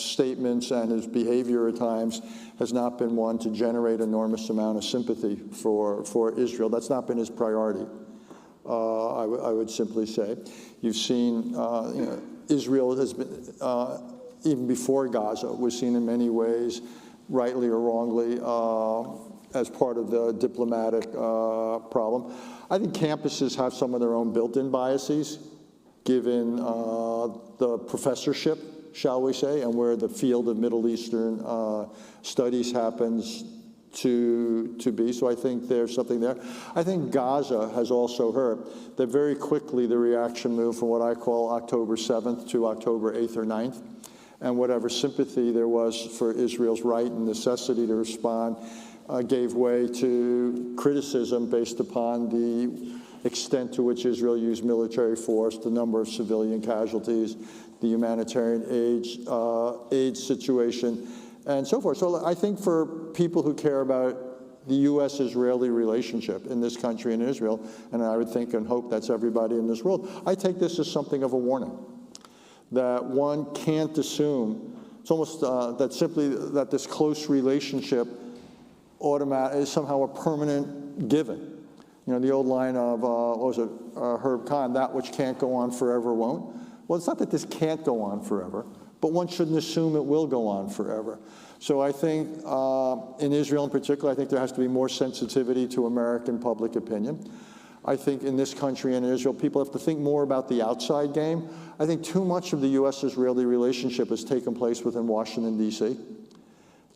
statements and his behavior at times has not been one to generate enormous amount of sympathy for Israel. That's not been his priority, I would simply say. You've seen, Israel has been, even before Gaza, was seen in many ways, rightly or wrongly, as part of the diplomatic problem. I think campuses have some of their own built-in biases, given the professorship, shall we say, and where the field of Middle Eastern studies happens to be. So I think there's something there. I think Gaza has also hurt. That very quickly the reaction moved from what I call October 7th to October 8th or 9th. And whatever sympathy there was for Israel's right and necessity to respond gave way to criticism based upon the extent to which Israel used military force, the number of civilian casualties, the humanitarian aid situation, and so forth. So I think for people who care about the U.S.-Israeli relationship in this country and Israel, and I would think and hope that's everybody in this world, I take this as something of a warning, that one can't assume, it's almost that this close relationship is somehow a permanent given. You know, the old line of, Herb Kahn, that which can't go on forever won't. Well, it's not that this can't go on forever, but one shouldn't assume it will go on forever. So I think in Israel in particular, I think there has to be more sensitivity to American public opinion. I think in this country and in Israel, people have to think more about the outside game. I think too much of the U.S.-Israeli relationship has taken place within Washington, D.C.,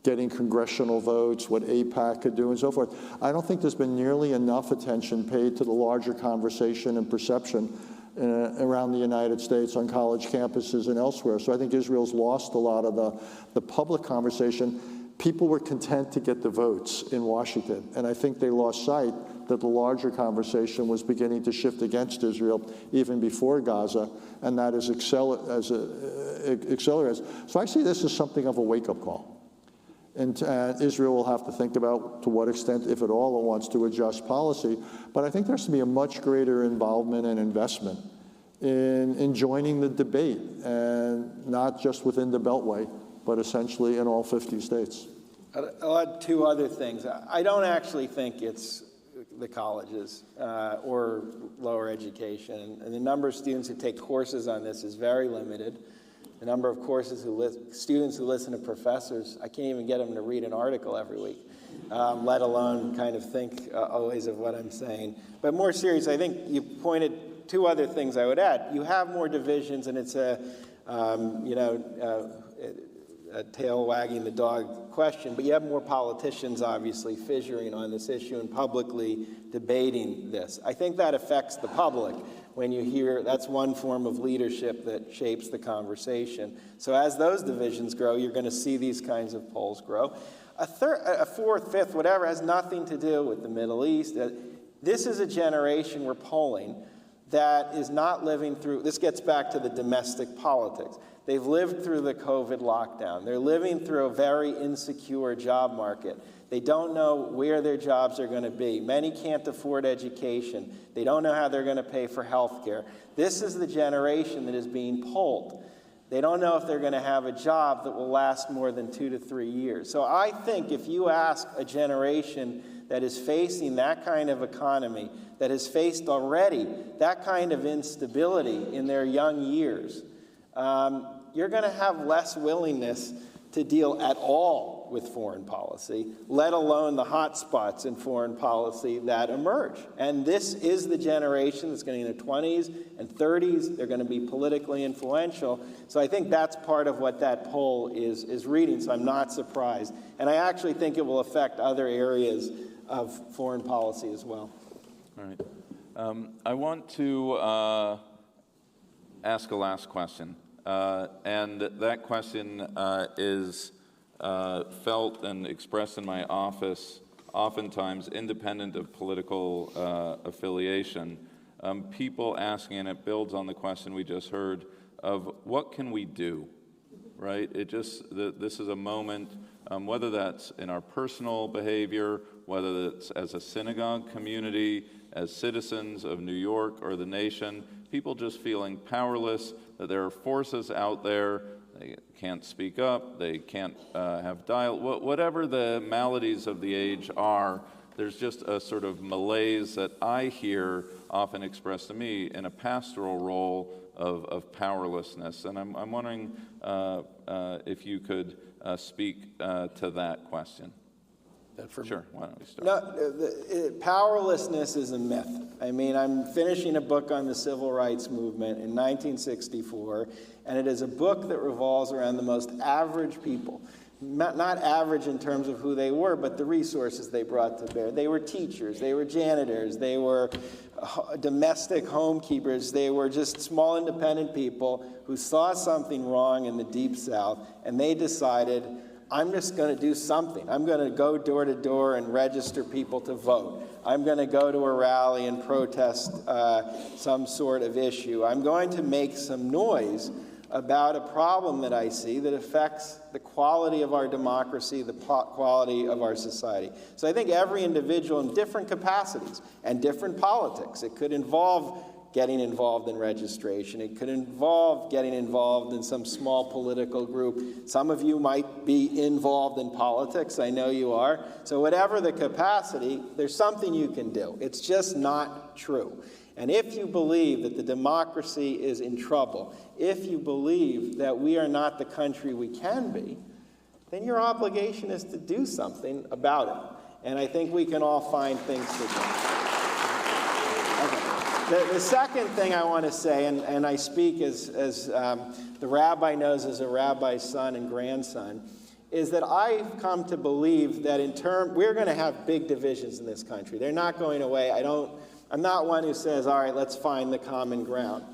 getting congressional votes, what AIPAC could do, and so forth. I don't think there's been nearly enough attention paid to the larger conversation and perception around the United States on college campuses and elsewhere. So I think Israel's lost a lot of the public conversation. People were content to get the votes in Washington, and I think they lost sight that the larger conversation was beginning to shift against Israel even before Gaza, and that is accelerates. So I see this as something of a wake-up call. And Israel will have to think about to what extent, if at all, it wants to adjust policy. But I think there has to be a much greater involvement and investment in joining the debate, and not just within the Beltway, but essentially in all 50 states. I'll add 2 other things. I don't actually think it's the colleges or lower education. And the number of students who take courses on this is very limited. The number of students who listen to professors, I can't even get them to read an article every week, let alone kind of think always of what I'm saying. But more serious, I think you pointed 2 other things I would add. You have more divisions, and it's a tail wagging the dog question, but you have more politicians obviously fissuring on this issue and publicly debating this. I think that affects the public. When you hear, that's one form of leadership that shapes the conversation. So as those divisions grow, you're going to see these kinds of polls grow. A 4th, 5th, whatever, has nothing to do with the Middle East. This is a generation we're polling that is not living through, this gets back to the domestic politics. They've lived through the COVID lockdown. They're living through a very insecure job market. They don't know where their jobs are going to be. Many can't afford education. They don't know how they're going to pay for health care. This is the generation that is being polled. They don't know if they're going to have a job that will last more than 2 to 3 years. So I think if you ask a generation that is facing that kind of economy, that has faced already that kind of instability in their young years, you're going to have less willingness to deal at all with foreign policy, let alone the hot spots in foreign policy that emerge. And this is the generation that's going to be in their 20s and 30s. They're going to be politically influential. So I think that's part of what that poll is reading, so I'm not surprised. And I actually think it will affect other areas of foreign policy as well. All right. I want to ask a last question. And that question is felt and expressed in my office, oftentimes independent of political affiliation. People asking, and it builds on the question we just heard, of what can we do, right? This is a moment, whether that's in our personal behavior, whether it's as a synagogue community, as citizens of New York or the nation, people just feeling powerless, that there are forces out there, they can't speak up, they can't have dialogue, whatever the maladies of the age are, there's just a sort of malaise that I hear often expressed to me in a pastoral role of powerlessness. And I'm wondering if you could speak to that question. Sure, why don't we start? No, powerlessness is a myth. I mean, I'm finishing a book on the civil rights movement in 1964, and it is a book that revolves around the most average people. Not average in terms of who they were, but the resources they brought to bear. They were teachers, they were janitors, they were domestic homekeepers, they were just small independent people who saw something wrong in the Deep South, and they decided, I'm just going to do something. I'm going to go door to door and register people to vote. I'm going to go to a rally and protest some sort of issue. I'm going to make some noise about a problem that I see that affects the quality of our democracy, the quality of our society. So I think every individual in different capacities and different politics, it could involve getting involved in registration. It could involve getting involved in some small political group. Some of you might be involved in politics. I know you are. So whatever the capacity, there's something you can do. It's just not true. And if you believe that the democracy is in trouble, if you believe that we are not the country we can be, then your obligation is to do something about it. And I think we can all find things to do. The second thing I want to say, and I speak as the rabbi knows as a rabbi's son and grandson, is that I've come to believe that we're going to have big divisions in this country. They're not going away. I'm not one who says, all right, let's find the common ground.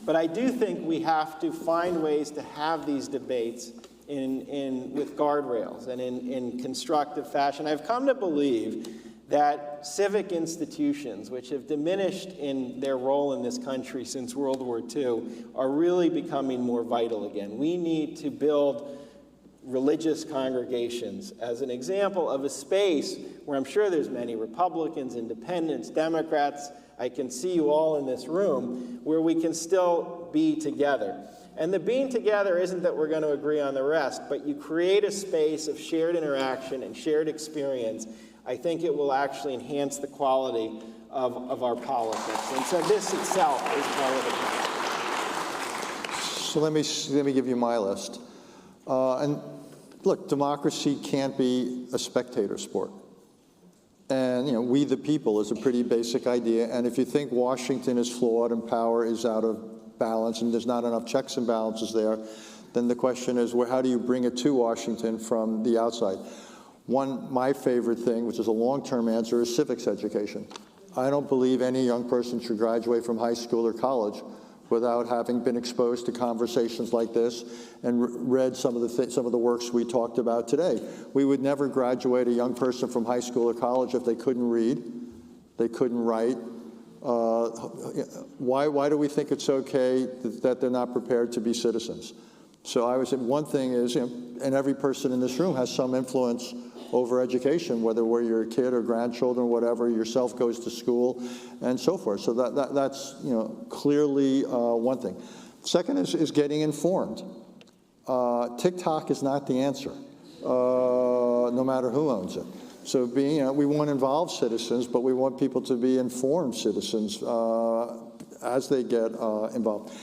But I do think we have to find ways to have these debates with guardrails and in constructive fashion. I've come to believe that civic institutions, which have diminished in their role in this country since World War II, are really becoming more vital again. We need to build religious congregations as an example of a space where I'm sure there's many Republicans, Independents, Democrats, I can see you all in this room, where we can still be together. And the being together isn't that we're going to agree on the rest, but you create a space of shared interaction and shared experience. I think it will actually enhance the quality of our politics. And so this itself is part of the process. So let me give you my list. And look, democracy can't be a spectator sport. And, we the people is a pretty basic idea. And if you think Washington is flawed and power is out of balance and there's not enough checks and balances there, then the question is, how do you bring it to Washington from the outside? My favorite thing, which is a long-term answer, is civics education. I don't believe any young person should graduate from high school or college without having been exposed to conversations like this and read some of the works we talked about today. We would never graduate a young person from high school or college if they couldn't read, they couldn't write. Why do we think it's okay that they're not prepared to be citizens? So I would say one thing is, and every person in this room has some influence over education, whether you're a kid or grandchildren or whatever, yourself goes to school and so forth. So that's clearly one thing. Second is getting informed. TikTok is not the answer, no matter who owns it. So we want involved citizens, but we want people to be informed citizens as they get involved.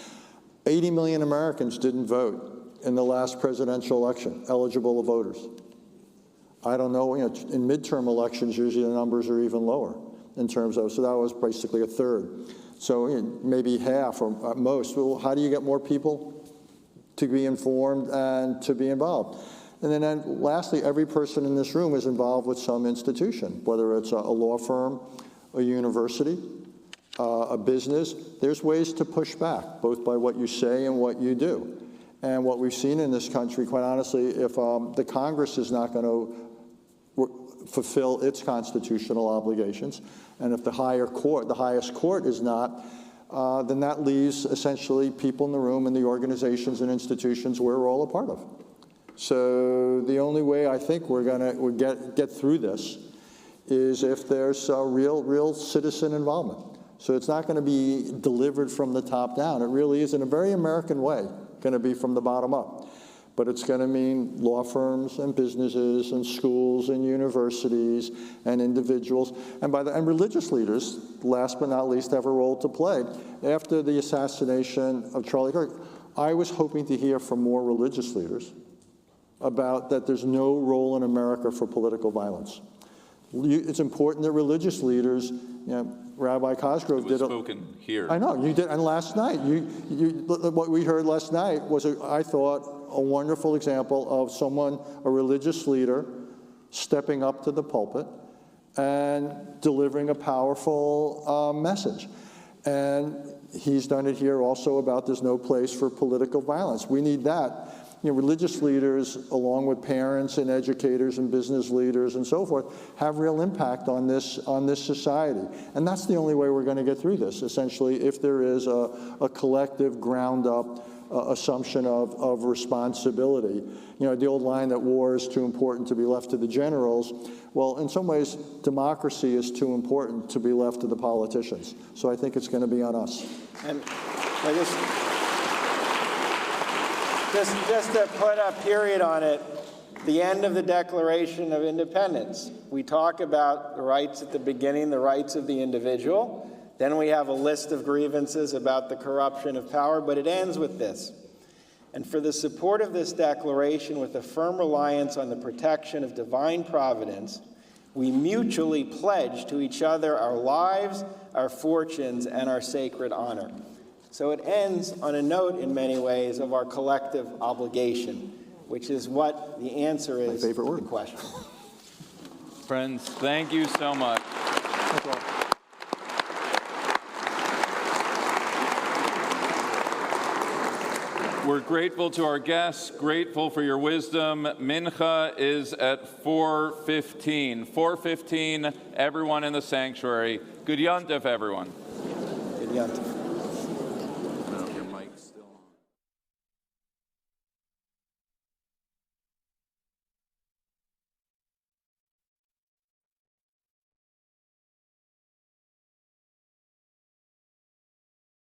80 million Americans didn't vote in the last presidential election, eligible voters. I don't know, in midterm elections, usually the numbers are even lower in terms of, so that was basically a third. So maybe half or at most. Well, how do you get more people to be informed and to be involved? And then lastly, every person in this room is involved with some institution, whether it's a law firm, a university, a business. There's ways to push back, both by what you say and what you do. And what we've seen in this country, quite honestly, if the Congress is not going to fulfill its constitutional obligations, and if the highest court is not, then that leaves essentially people in the room and the organizations and institutions we're all a part of. So the only way I think we're going to get through this is if there's real citizen involvement. So it's not going to be delivered from the top down. It really is, in a very American way, going to be from the bottom up. But it's going to mean law firms and businesses and schools and universities and individuals and religious leaders, last but not least, have a role to play. After the assassination of Charlie Kirk, I was hoping to hear from more religious leaders about that there's no role in America for political violence. It's important that religious leaders, Rabbi Cosgrove did spoken here. I know, you did, and last night, what we heard last night was, I thought, a wonderful example of someone, a religious leader, stepping up to the pulpit and delivering a powerful message. And he's done it here also about there's no place for political violence. We need that. Religious leaders, along with parents and educators and business leaders and so forth, have real impact on this society. And that's the only way we're going to get through this, essentially, if there is a collective, ground-up assumption of responsibility. The old line that war is too important to be left to the generals. Well, in some ways, democracy is too important to be left to the politicians. So I think it's going to be on us. And I just to put a period on it, the end of the Declaration of Independence, we talk about the rights at the beginning, the rights of the individual. Then we have a list of grievances about the corruption of power, but it ends with this. And for the support of this declaration, with a firm reliance on the protection of divine providence, we mutually pledge to each other our lives, our fortunes, and our sacred honor. So it ends on a note, in many ways, of our collective obligation, which is what the answer is to the question. Friends, thank you so much. We're grateful to our guests, grateful for your wisdom. Mincha is at 4:15. 4:15, everyone in the sanctuary. Good Yom Tov, everyone. Good Yom Tov.